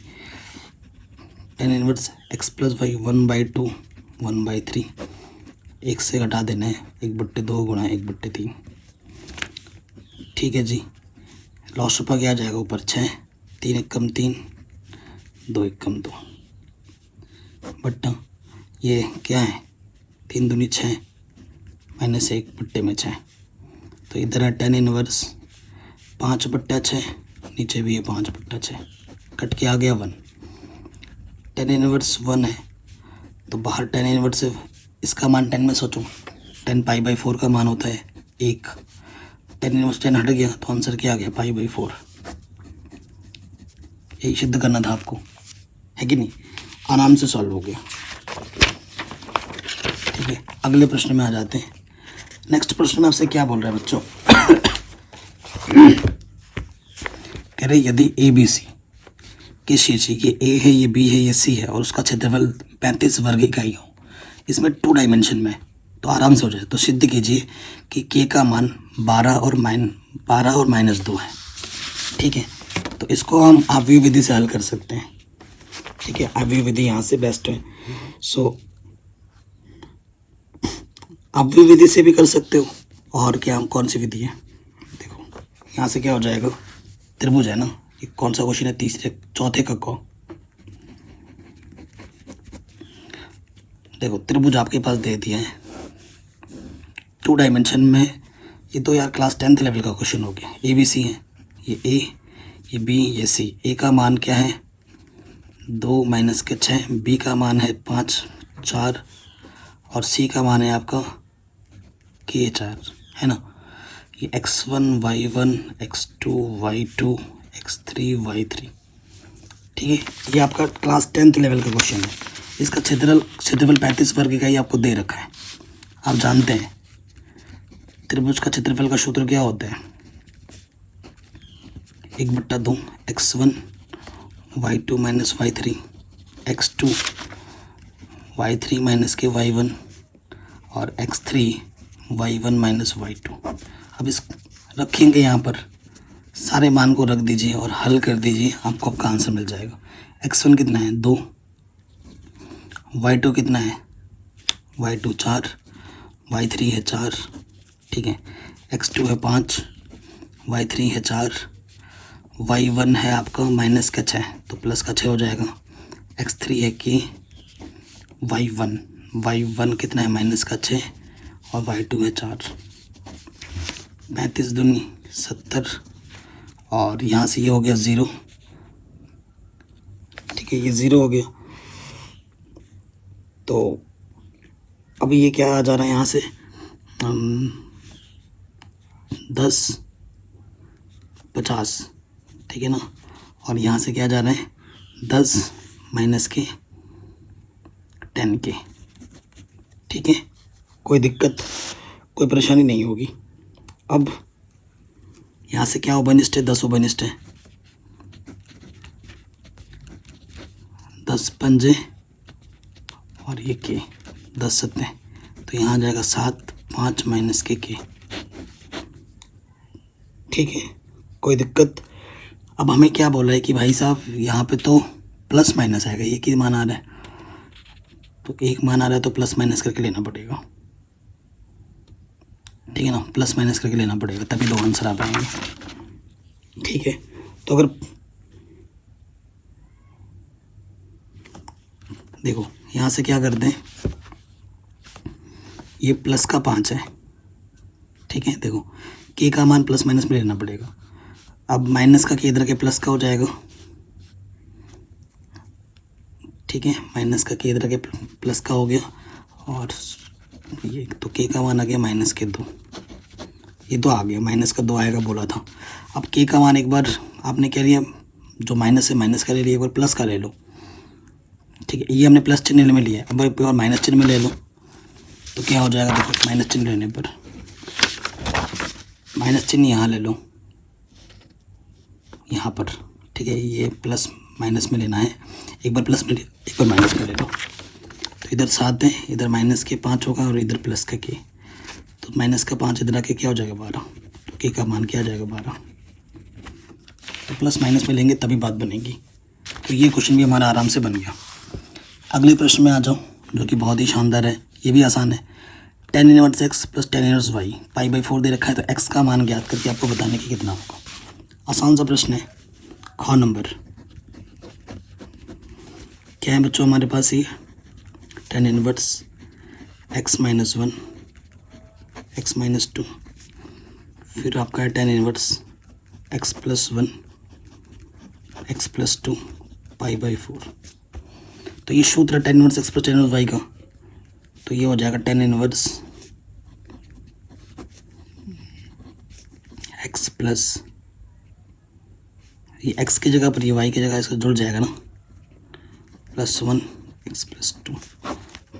tan inverse x plus Y 1/2 1/3, एक से घटा देना है, 1/2 गुणा 1/3। ठीक है जी, लॉस रुपा क्या आ जाएगा ऊपर 6, 3 एकम 3, 2 एकम 2 बट्टा ये क्या है 3 दूनी 6 माइनस 1 बट्टे में 6, तो इधर है tan इनवर्स 5/6, नीचे भी है 5/6, कट के आ गया 1। tan इनवर्स 1 है तो बाहर tan इनवर्स से इसका मान 10 में सोचो, 10 π/4 का मान होता है 1, tan इनवर्स 10 हट गया तो आंसर क्या आ गया π/4। यही सिद्ध करना था आपको, है कि नहीं, आराम से सॉल्व हो गया। ठीक है, अगले प्रश्न में आ जाते हैं। नेक्स्ट प्रश्न में आपसे क्या बोल रहा है बच्चों, कह रहे यदि ABC किस चीज़ की, ये A है, ये B है, ये C है और उसका क्षेत्रफल 35 वर्ग इकाई हो, इसमें 2 डायमेंशन में, तो आराम से हो जाए। तो सिद्ध कीजिए कि K का मान 12 और -2 है। ठीक है, तो इसको हम आव्यूह विधि से हल कर सकते हैं। ठीक है, आव्यूह विधि यहाँ से बेस्ट है। सो आव्यूह विधि से भी कर सकते हो, और क्या कौन सी विधि है, देखो यहाँ से क्या हो जाएगा, त्रिभुज है ना, ये कौन सा क्वेश्चन है, चौथे का को, देखो त्रिभुज आपके पास दे दिया है 2 डायमेंशन में, ये तो यार क्लास 10th लेवल का क्वेश्चन हो गया। ABC है, ये A, ये B, ये C। A का मान क्या है 2 माइनस के 6, B का मान है 5 4 और C का मान है आपका K 4, है ना। ये x1 y1 x2 y2 x3 y3। ठीक है, ये आपका क्लास 10th लेवल का क्वेश्चन है। इसका क्षेत्रफल 35 वर्ग इकाई आपको दे रखा है। आप जानते हैं त्रिभुज का क्षेत्रफल का सूत्र क्या होता है, 1/2 x1 y2 minus y3 x2 y3 minus के y1 और x3 y1 माइनस y2। अब इस रखेंगे यहाँ पर, सारे मान को रख दीजिए और हल कर दीजिए, आपको आपका आंसर मिल जाएगा। x1 कितना है 2, y2 कितना है y2 4, y3 है 4। ठीक है, x2 है 5, y3 है 4, y1 है आपका माइनस का 6 तो प्लस का 6 हो जाएगा, x3 है कि y1 कितना है माइनस का 6 और y2 है 4, 35 दूनी 70 और यहाँ से ये हो गया 0। ठीक है, ये 0 हो गया। तो अभी ये क्या आ जा रहा है यहाँ से 10 50, ठीक है ना, और यहाँ से क्या जा रहा है 10 माइनस के 10 के। ठीक है, कोई दिक्कत कोई परेशानी नहीं होगी। अब यहाँ से क्या ओबनिस्ट है 10 ओबनिस्ट है, 10 पंजे और ये के 10 सत्ते, तो यहाँ आ जाएगा 7 5 माइनस के। ठीक है, कोई दिक्कत। अब हमें क्या बोल रहा है कि भाई साहब यहाँ पे तो प्लस माइनस आएगा, एक ही मान आ रहा है तो एक मान आ रहा है तो प्लस माइनस करके लेना पड़ेगा। ठीक है ना, प्लस माइनस करके लेना पड़ेगा तभी दो आंसर आ पाएंगे। ठीक है, तो अगर देखो यहाँ से क्या कर दें, ये प्लस का 5 है। ठीक है, देखो के का मान प्लस माइनस में लेना पड़ेगा। अब माइनस का के इधर के प्लस का हो जाएगा। ठीक है, माइनस का के इधर के प्लस का हो गया और ये तो के का मान आ गया माइनस के 2, ये 2 आ गया, माइनस का 2 आएगा बोला था। अब के का मान एक बार आपने कह लिया जो माइनस है माइनस का ले लिया, एक बार प्लस का ले लो। ठीक है, ये हमने प्लस चिन्ह में लिया है, अब एक बार माइनस चिन्ह में ले लो तो क्या हो जाएगा, देखो माइनस चिन्ह लेने पर माइनस चिन्ह यहाँ ले लो, यहाँ पर, ठीक है। ये प्लस माइनस में लेना है, एक बार प्लस में एक बार माइनस में ले लो। तो इधर 7 है, इधर माइनस के 5 होगा और इधर प्लस का के, तो माइनस का 5 इधर आके क्या हो जाएगा 12, तो के का मान क्या आ जाएगा 12। तो प्लस माइनस में लेंगे तभी बात बनेगी। तो ये क्वेश्चन भी हमारा आराम से बन गया। अगले प्रश्न में आ जाओ, जो कि बहुत ही शानदार है, ये भी आसान है। tan inverse x plus tan inverse y π/4 दे रखा है, तो x का मान ज्ञात करके आपको बताने की कितना होगा। आसान सा प्रश्न है। ख नंबर क्या है बच्चों हमारे पास, ये tan inverse x minus 1 x minus 2, फिर आपका है tan inverse x plus 1 x plus 2 π/4। तो ये सूत्र tan inverse x plus tan inverse y का, तो ये हो जाएगा tan इनवर्स x प्लस, ये x की जगह पर ये y की जगह इसको जुड़ जाएगा ना, प्लस 1 x प्लस 2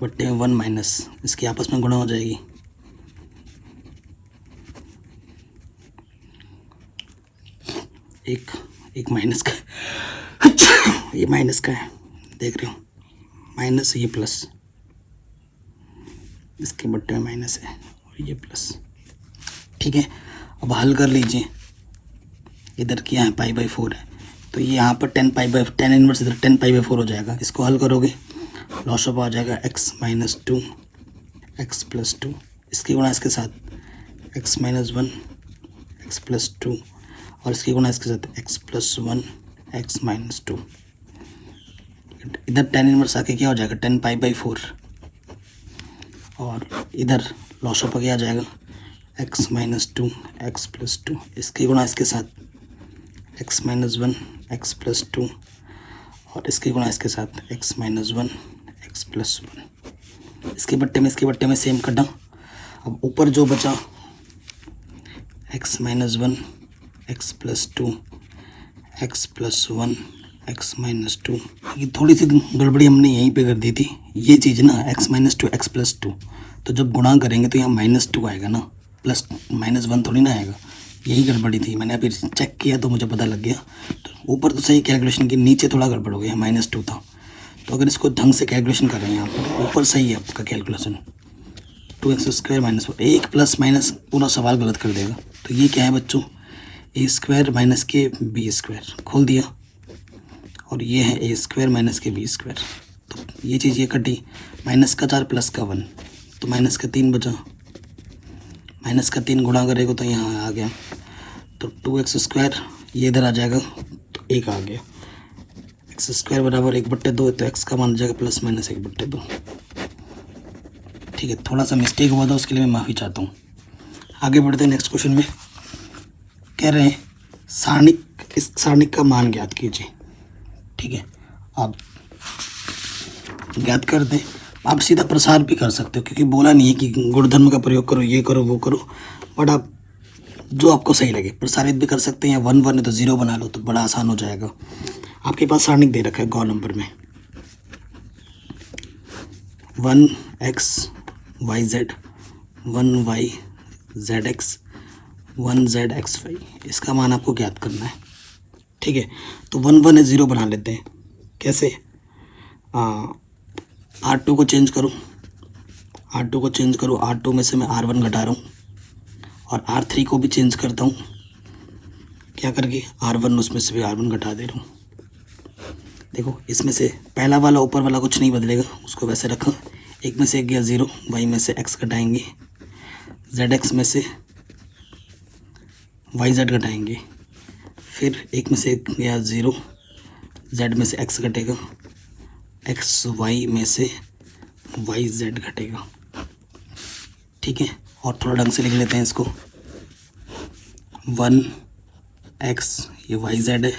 बट्टे 1 माइनस, इसकी आपस में गुणा हो जाएगी। एक माइनस का, अच्छा ये माइनस का है, देख रहे हो, माइनस ये प्लस, इसके बट्टे में माइनस है और ये प्लस, ठीक है। अब हल कर लीजिए, इधर क्या है π/4 है, तो ये यहाँ पर tan इनवर्स इधर tan π/4 हो जाएगा। इसको हल करोगे लॉस ऑफ आ जाएगा x माइनस 2 x प्लस 2, इसकी गुणा इसके साथ x माइनस 1 x प्लस 2 और इसकी गुणा इसके साथ x प्लस 1 x माइनस 2। इधर tan इनवर्स आके क्या हो जाएगा tan π/4 और इधर लॉस ऑफ आ जाएगा x माइनस 2 x प्लस 2, इसकी गुणा इसके साथ x माइनस 1 x प्लस 2 और इसकी गुणा इसके साथ x माइनस 1 x प्लस 1। इसके बट्टे में सेम कटा। अब ऊपर जो बचा x minus 1 x plus 2 x plus 1 x minus 2, ये थोड़ी सी गड़बड़ी हमने यहीं पे कर दी थी। ये चीज़ ना x माइनस 2 x प्लस 2, तो जब गुणा करेंगे तो यहाँ माइनस 2 आएगा ना, प्लस माइनस 1 थोड़ी ना आएगा। यही गड़बड़ी थी, मैंने अभी चेक किया तो मुझे पता लग गया। तो ऊपर तो सही कैलकुलेशन की, नीचे थोड़ा गड़बड़ हो गया, माइनस 2 था। तो अगर इसको ढंग से कैलकुलेशन कर रहे हैं यहाँ पर, ऊपर सही है आपका कैलकुलेशन, 2x² माइनस 4, एक प्लस माइनस पूरा सवाल गलत कर देगा। तो ये क्या है बच्चों, a² माइनस के b² खोल दिया, और ये है a² माइनस के b²। तो ये चीज़ ये कटी, माइनस का 4 प्लस का 1, तो माइनस का 3 बचा, माइनस का 3 गुणा करेगा तो यहाँ आ गया, तो 2x² ये इधर आ जाएगा, तो 1 आ गया। x² बराबर 1/2, तो x का मान आ जाएगा प्लस माइनस 1/2। ठीक है, थोड़ा सा मिस्टेक हुआ था, उसके लिए मैं माफ़ी चाहता हूँ। आगे बढ़ते हैं नेक्स्ट क्वेश्चन में। कह रहे हैं सारणिक, इस सारणिक का मान ज्ञात कीजिए। ठीक है, आप ज्ञात कर दें। आप सीधा प्रसार भी कर सकते हो, क्योंकि बोला नहीं है कि गुणधर्म का प्रयोग करो, ये करो वो करो, बट आप जो आपको सही लगे प्रसारित भी कर सकते हैं। या 1 1 है तो 0 बना लो, तो बड़ा आसान हो जाएगा। आपके पास सारणिक दे रखा है गौ नंबर में 1x yz 1y zx 1z xy, इसका मान आपको ज्ञात करना है। ठीक है, तो 1 1 है 0 बना लेते हैं। कैसे? R2 को चेंज करो, R2 को चेंज करो, R2 में से मैं R1 घटा रहा हूँ, और R3 को भी चेंज करता हूँ। क्या करके? R1 उसमें से भी R1 घटा दे रहा हूँ। देखो, इसमें से पहला वाला ऊपर वाला कुछ नहीं बदलेगा, उसको वैसे रखा। एक में से एक गया 0, y में से x घटाएंगे, zx में से yz घटाएंगे, फिर एक में से एक गया 0, z में से x घटेगा, xy में से yz घटेगा। ठीक है, और थोड़ा ढंग से लिख लेते हैं इसको। 1x ये yz है,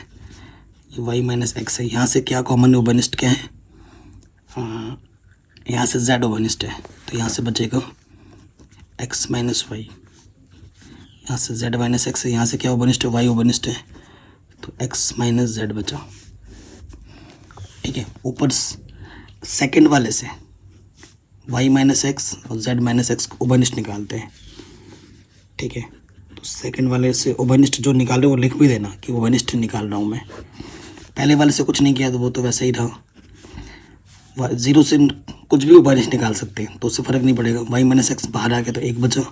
ये y माइनस एक्स है। यहाँ से क्या कॉमन ओबनिस्ट क्या है? यहाँ से z ओबनिस्ट है, तो यहाँ से बचेगा x माइनस वाई। यहाँ से z माइनस एक्स है, यहाँ से क्या ओबनिस्ट है? y ओबनिस्ट है, तो x माइनस z बचा। ठीक है, ऊपर सेकंड वाले से y माइनस एक्स और z माइनस एक्स ओबनिस्ट निकालते हैं। ठीक है, तो सेकंड वाले से उभयनिष्ठ जो निकाले वो लिख भी देना कि उभयनिष्ठ निकाल रहा हूँ मैं। पहले वाले से कुछ नहीं किया तो वो तो वैसा ही रहा। 0 से कुछ भी उभयनिष्ठ निकाल सकते हैं तो उससे फ़र्क नहीं पड़ेगा। y माइनस एक्स बाहर आ गया तो 1 बचा।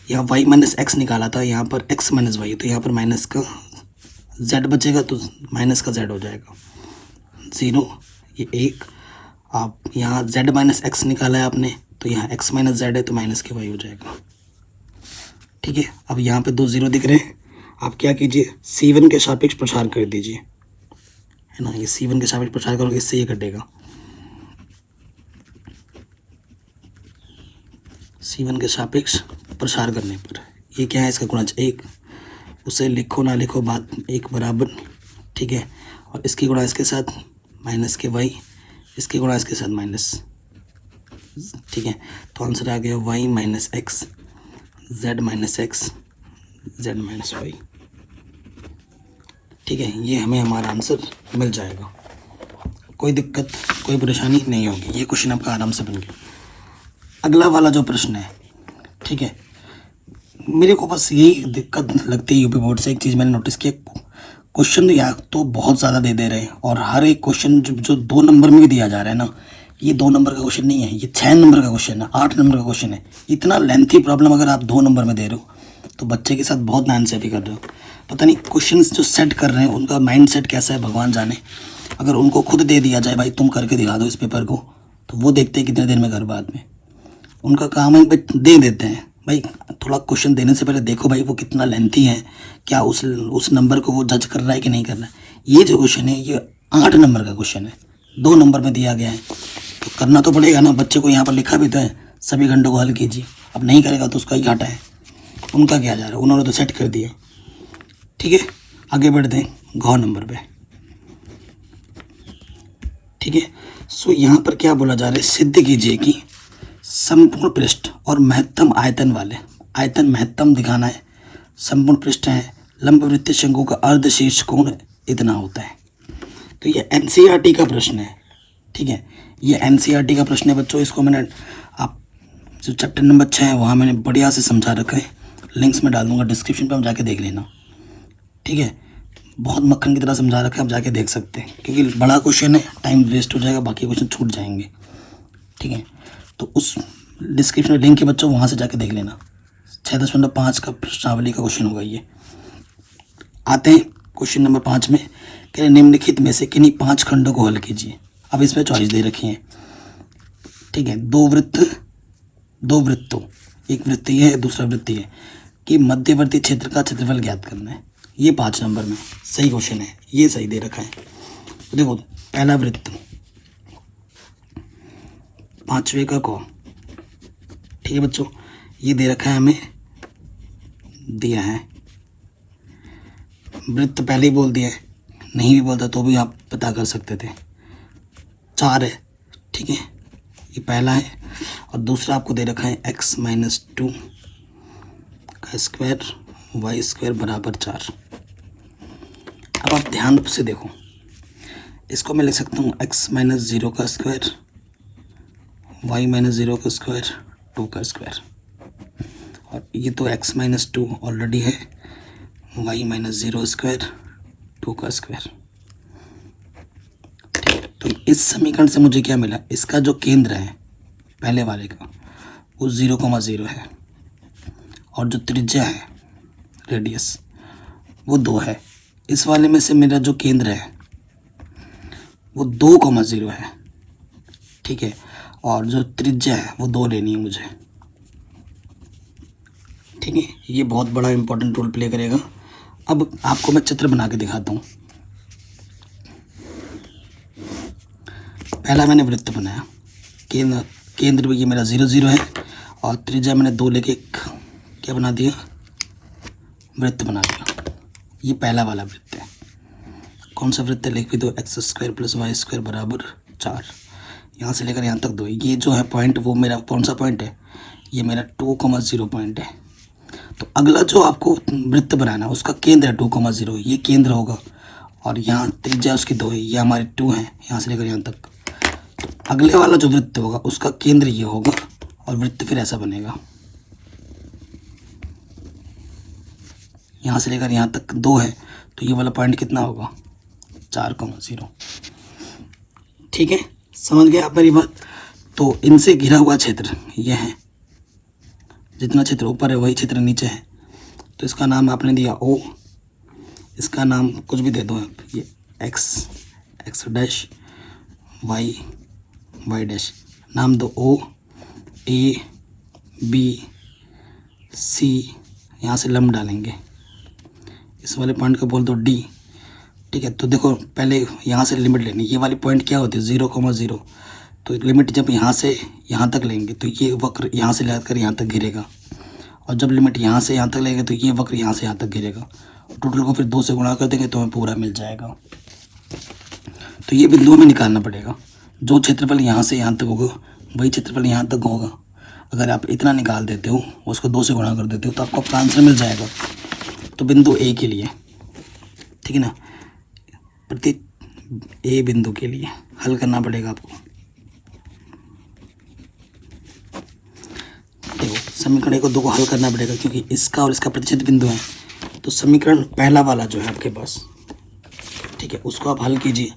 यहाँ y माइनस एक्स निकाला था, यहाँ पर x माइनस वाई, तो यहाँ पर माइनस का z बचेगा तो माइनस का z हो जाएगा 0, ये 1। आप यहाँ z माइनस एक्स निकाला है आपने तो यहाँ x माइनस जेड है तो माइनस के y हो जाएगा। ठीक है, अब यहाँ पे 2 0 दिख रहे हैं। आप क्या कीजिए, C1 के सापेक्ष प्रसार कर दीजिए, है ना। ये C1 के सापेक्ष प्रसार करोगे, इससे ये कटेगा। C1 के सापेक्ष प्रसार करने पर ये क्या है, इसका गुणज 1। उसे लिखो ना लिखो बात एक बराबर, ठीक है। और इसकी गुणा इसके साथ माइनस के y, इसकी गुणा इसके साथ माइनस, ठीक है। तो आंसर आ गया y minus X, z minus X, z minus Y. ठीक है, ये हमें हमारा आंसर मिल जाएगा। कोई दिक्कत, कोई परेशानी नहीं होगी। ये क्वेश्चन आपका आराम से बन गया। अगला वाला जो प्रश्न है, ठीक है, मेरे को बस यही दिक्कत लगती है यूपी बोर्ड से। एक चीज़ मैंने नोटिस किया, क्वेश्चन या तो बहुत ज़्यादा दे रहे हैं और हर एक क्वेश्चन जो 2 नंबर में भी दिया जा रहा है ना, ये 2 नंबर का क्वेश्चन नहीं है, ये 6 नंबर का क्वेश्चन है, 8 नंबर का क्वेश्चन है। इतना लेंथी प्रॉब्लम अगर आप 2 नंबर में दे रहे हो तो बच्चे के साथ बहुत नाइंसाफ़ी कर रहे हो। पता नहीं क्वेश्चन जो सेट कर रहे हैं उनका माइंड सेट कैसा है, भगवान जाने। अगर उनको खुद दे दिया जाए, भाई तुम करके दिखा दो इस पेपर को, तो वो देखते हैं कितने देर में घर बाद में। उनका काम है भाई दे देते हैं। भाई थोड़ा क्वेश्चन देने से पहले देखो भाई वो कितना लेंथी है, क्या उस नंबर को वो जज कर रहा है कि नहीं कर रहा है। ये जो क्वेश्चन है ये 8 नंबर का क्वेश्चन है, 2 नंबर में दिया गया है, तो करना तो पड़ेगा ना। बच्चे को यहाँ पर लिखा भी तो है सभी घंटों को हल कीजिए, अब नहीं करेगा तो उसका ही घाटा है। उनका क्या जा रहा है, उन्होंने तो सेट कर दिया। ठीक है, आगे बढ़ते हैं घ नंबर पे। ठीक है, सो यहाँ पर क्या बोला जा रहा है, सिद्ध कीजिए कि संपूर्ण पृष्ठ और महत्तम आयतन वाले, आयतन महत्तम दिखाना है, संपूर्ण पृष्ठ है, लंबवृत्तीय शंकु का अर्धशीर्ष कोण इतना होता है। तो ये एनसीईआरटी का प्रश्न है। ठीक है, ये एनसीईआरटी का प्रश्न है बच्चों। इसको मैंने, आप जो चैप्टर नंबर 6 है वहाँ मैंने बढ़िया से समझा रखा है, लिंक्स में डाल दूँगा डिस्क्रिप्शन पे, हम जाके देख लेना। ठीक है, बहुत मक्खन की तरह समझा रखा है, आप जाके देख सकते हैं, क्योंकि बड़ा क्वेश्चन है, टाइम वेस्ट हो जाएगा, बाकी क्वेश्चन छूट जाएंगे। ठीक है, तो उस डिस्क्रिप्शन में लिंक है बच्चों, वहाँ से जाके देख लेना। 6.5 का प्रश्नावली का क्वेश्चन होगा ये। आते हैं क्वेश्चन नंबर 5 में, कह रहे निम्नलिखित में से किन्हीं 5 खंडों को हल कीजिए। अब इसमें चॉइस दे रखी है। ठीक है, 2 वृत्तों, एक वृत्तीय है दूसरा वृत्तीय है, कि मध्यवर्ती क्षेत्र का क्षेत्रफल ज्ञात करना है। ये 5 नंबर में सही क्वेश्चन है, ये सही दे रखा है। तो देखो, पहला वृत्त 5वें का कौन। ठीक है बच्चों, ये दे रखा है, हमें दिया है। वृत्त पहले ही बोल दिया है, नहीं भी बोलता तो भी आप पता कर सकते थे। 4 है, ठीक है, ये पहला है। और दूसरा आपको दे रखा है x माइनस 2 का स्क्वायर वाई स्क्वायर बराबर 4। अब आप ध्यान से देखो, इसको मैं लिख सकता हूँ x माइनस 0 का स्क्वायर y माइनस 0 का स्क्वायर 2 का स्क्वायर। और ये तो x माइनस 2 ऑलरेडी है, y माइनस 0 स्क्वायर 2 का स्क्वायर। तो इस समीकरण से मुझे क्या मिला, इसका जो केंद्र है पहले वाले का वो 0,0 है, और जो त्रिज्या है रेडियस वो 2 है। इस वाले में से मेरा जो केंद्र है वो 2,0 है। ठीक है, और जो त्रिज्या है वो 2 लेनी है मुझे। ठीक है, ये बहुत बड़ा इंपॉर्टेंट रोल प्ले करेगा। अब आपको मैं चित्र बना के दिखाता हूँ। पहला मैंने वृत्त बनाया, केंद्र भी ये मेरा 0 0 है, और त्रिज्या मैंने 2 लेके क्या बना दिया, वृत्त बना दिया। ये पहला वाला वृत्त है। कौन सा वृत्त है, लिख भी दो, x square plus y square बराबर 4। यहाँ से लेकर यहाँ तक 2। ये जो है पॉइंट, वो मेरा कौन सा पॉइंट है, ये मेरा 2,0 पॉइंट है। तो अगला जो आपको वृत्त बनाना है उसका केंद्र है 2,0, ये केंद्र होगा, और यहाँ त्रिज्या उसकी 2 है, ये हमारी 2 है, यहाँ से लेकर यहाँ तक। तो अगले वाला जो वृत्त होगा उसका केंद्र ये होगा, और वृत्त फिर ऐसा बनेगा। यहाँ से लेकर यहाँ तक 2 है, तो ये वाला पॉइंट कितना होगा 4,0। ठीक है, समझ गए आप मेरी बात। तो इनसे घिरा हुआ क्षेत्र यह है, जितना क्षेत्र ऊपर है वही क्षेत्र नीचे है, तो इसका नाम आपने दिया O, इसका नाम कुछ भी दे दो आप, ये x डैश y डैश, नाम दो O A B C, यहाँ से लंब डालेंगे, इस वाले पॉइंट को बोल दो D। ठीक है, तो देखो पहले यहाँ से लिमिट लेनी, ये वाली पॉइंट क्या होती है 0,0, तो लिमिट जब यहाँ से यहाँ तक लेंगे तो ये वक्र यहाँ से लेकर यहाँ तक घिरेगा, और जब लिमिट यहाँ से यहाँ तक लेंगे तो ये वक्र यहाँ से यहाँ तक घिरेगा। टोटल को फिर 2 से गुणा कर देंगे तो हमें पूरा मिल जाएगा। तो ये बिंदु हमें निकालना पड़ेगा, जो क्षेत्रफल यहाँ से यहाँ तक होगा वही क्षेत्रफल यहाँ तक होगा। अगर आप इतना निकाल देते हो, उसको 2 से गुणा कर देते हो, तो आपको आपका आंसर मिल जाएगा। तो बिंदु ए के लिए, ठीक है ना, प्रत्येक ए बिंदु के लिए हल करना पड़ेगा आपको। देखो समीकरण 1 और 2 को हल करना पड़ेगा, क्योंकि इसका और इसका प्रतिच्छेद बिंदु है। तो समीकरण पहला वाला जो है आपके पास, ठीक है, उसको आप हल कीजिए।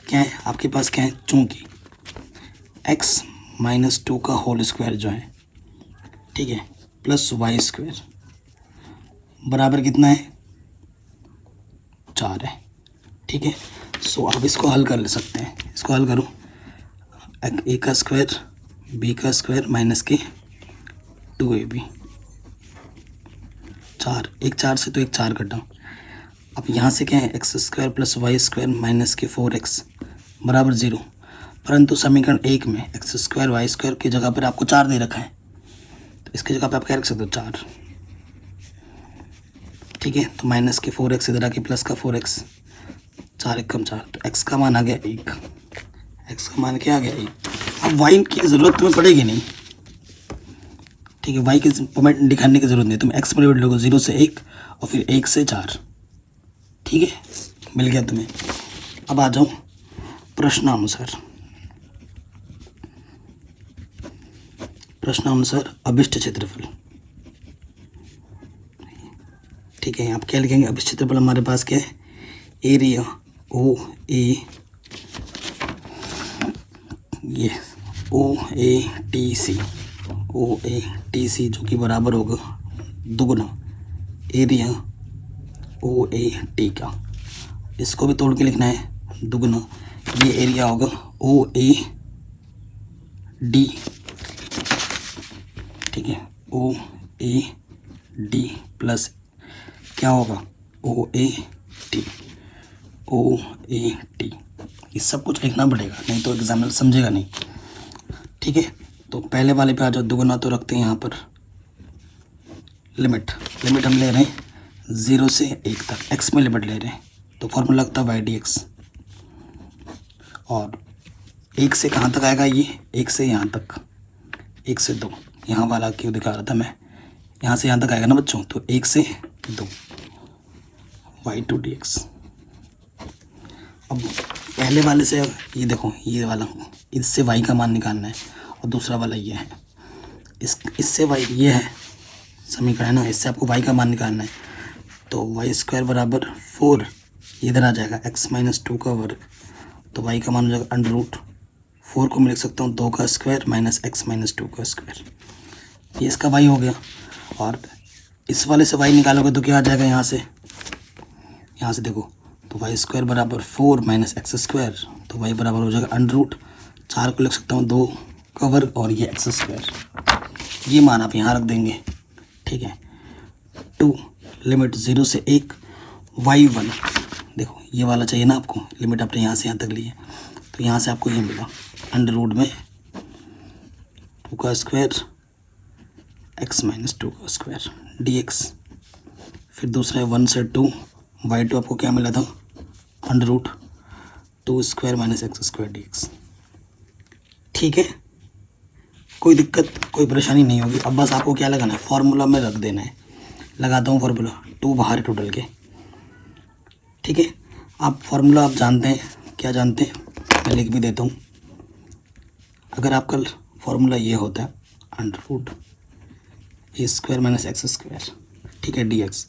क्या है आपके पास, क्या है, चूंकि x-2 का होल स्क्वायर जो है, ठीक है, प्लस y² बराबर कितना है 4 है। ठीक है, सो आप इसको हल कर ले सकते हैं। इसको हल करो, a का स्क्वायर b का स्क्वायर माइनस के 2ab, 4, एक 4 से तो एक 4 कटा। अब यहाँ से क्या है x² प्लस y² माइनस के 4x बराबर 0, परंतु समीकरण 1 में x² y² की जगह पर आपको 4 दे रखा है, तो इसकी जगह पर आप क्या रख सकते हो 4। ठीक है, तो माइनस के 4x इधर आके प्लस का 4x, 4 एकम 4, तो x का मान आ गया 1। x का मान क्या आ गया 1। अब y की ज़रूरत तुम्हें पड़ेगी नहीं, ठीक है, y की पॉइंट दिखाने की ज़रूरत नहीं, तुम x पर लिमिट लोगे 0 से 1 और फिर 1 से 4। ठीक है, मिल गया तुम्हें। अब आ जाओ प्रश्नानुसार। प्रश्नानुसार अभिष्ट क्षेत्रफल। ठीक है, आप क्या लिखेंगे, अभिष्ट क्षेत्रफल हमारे पास क्या है, एरिया ओ ए, ये OATC जो कि बराबर होगा दुगुना एरिया OAT का। इसको भी तोड़ के लिखना है दुगुना, ये एरिया होगा OAD। ठीक है, OAD प्लस क्या होगा OAT। ये सब कुछ लिखना पड़ेगा, नहीं तो एग्जामिनर समझेगा नहीं। ठीक है, तो पहले वाले पे आ जाओ, दुगुना तो रखते हैं यहाँ पर। लिमिट हम ले रहे हैं 0 से 1 तक, x में लिमिट ले रहे हैं, तो फॉर्मूला लगता है y/dx। और 1 से कहाँ तक आएगा, ये 1 से यहाँ तक, 1 से 2, यहाँ वाला क्यों दिखा रहा था मैं, यहाँ से यहाँ तक आएगा ना बच्चों, तो 1 से 2 y/dx। अब पहले वाले से ये देखो, ये वाला इससे y का मान निकालना है, और दूसरा वाला ये है, इससे y ये है समीकरण है ना, इससे आपको y का मान निकालना है। तो y² बराबर 4, इधर आ जाएगा x-2 का वर्ग, तो y का मान हो जाएगा √4 को मैं लिख सकता हूँ 2 का स्क्वायर माइनस x-2 का स्क्वायर, ये इसका y हो गया। और इस वाले से y निकालोगे तो क्या आ जाएगा, यहाँ से देखो, तो y² बराबर 4 माइनस x², तो y बराबर हो जाएगा √4 को लिख सकता हूँ 2 का वर्ग और ये x²। ये मान आप यहाँ रख देंगे। ठीक है, 2 लिमिट 0 से 1 y1, देखो ये वाला चाहिए ना आपको, लिमिट आपने यहाँ से यहाँ तक ली है, तो यहाँ से आपको ये मिला √ में 2 का स्क्वायर x-2 का स्क्वायर dx। फिर दूसरा है 1 से 2 y2 आपको क्या मिला था √2² माइनस x² dx। ठीक है, कोई दिक्कत कोई परेशानी नहीं होगी। अब बस आपको क्या लगाना है, फॉर्मूला में रख देना है। लगाता हूँ फार्मूला, 2 बाहर टोटल के। ठीक है, आप फार्मूला आप जानते हैं, क्या जानते हैं, मैं लिख भी देता हूँ। अगर आपका फार्मूला ये होता है √a² माइनस x², ठीक है, dx,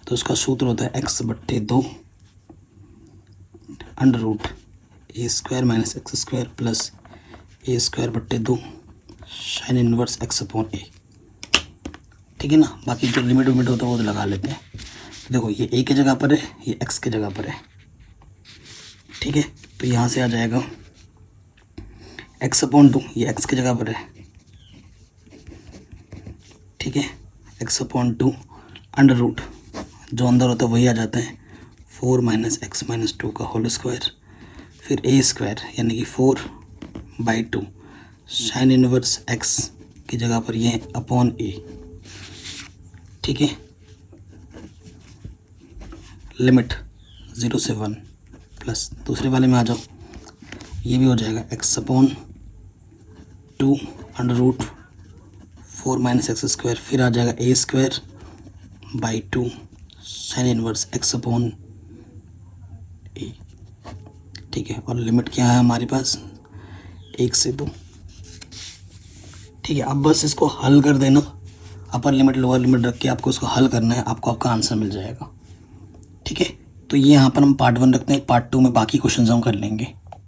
तो उसका सूत्र होता है x/2 under root A square minus X square plus A स्क्वायर/2 साइन इनवर्स x/a। ठीक है ना। बाकी जो लिमिट विमिट होता है वो तो लगा लेते हैं। देखो ये a की जगह पर है, ये x की जगह पर है। ठीक है, तो यहाँ से आ जाएगा x/2, ये x की जगह पर है। ठीक है, x/2 अंडर रूट जो अंदर होता है वही आ जाता है 4 - x - 2 का होल स्क्वायर, फिर a स्क्वायर यानी कि 4/2 साइन इनवर्स x की जगह पर ये अपॉन a। ठीक है, लिमिट 0 से 1 प्लस दूसरे वाले में आ जाओ, ये भी हो जाएगा x/2 under root 4 - x square, फिर आ जाएगा a square by 2 sign inverse x/a। ठीक है, और लिमिट क्या है हमारे पास 1 से 2। ठीक है, अब बस इसको हल कर देना, अपर लिमिट लोअर लिमिट रख के आपको इसको हल करना है, आपको आपका आंसर मिल जाएगा। ठीक है, तो ये यहाँ पर हम पार्ट 1 रखते हैं, पार्ट 2 में बाकी क्वेश्चन हम कर लेंगे।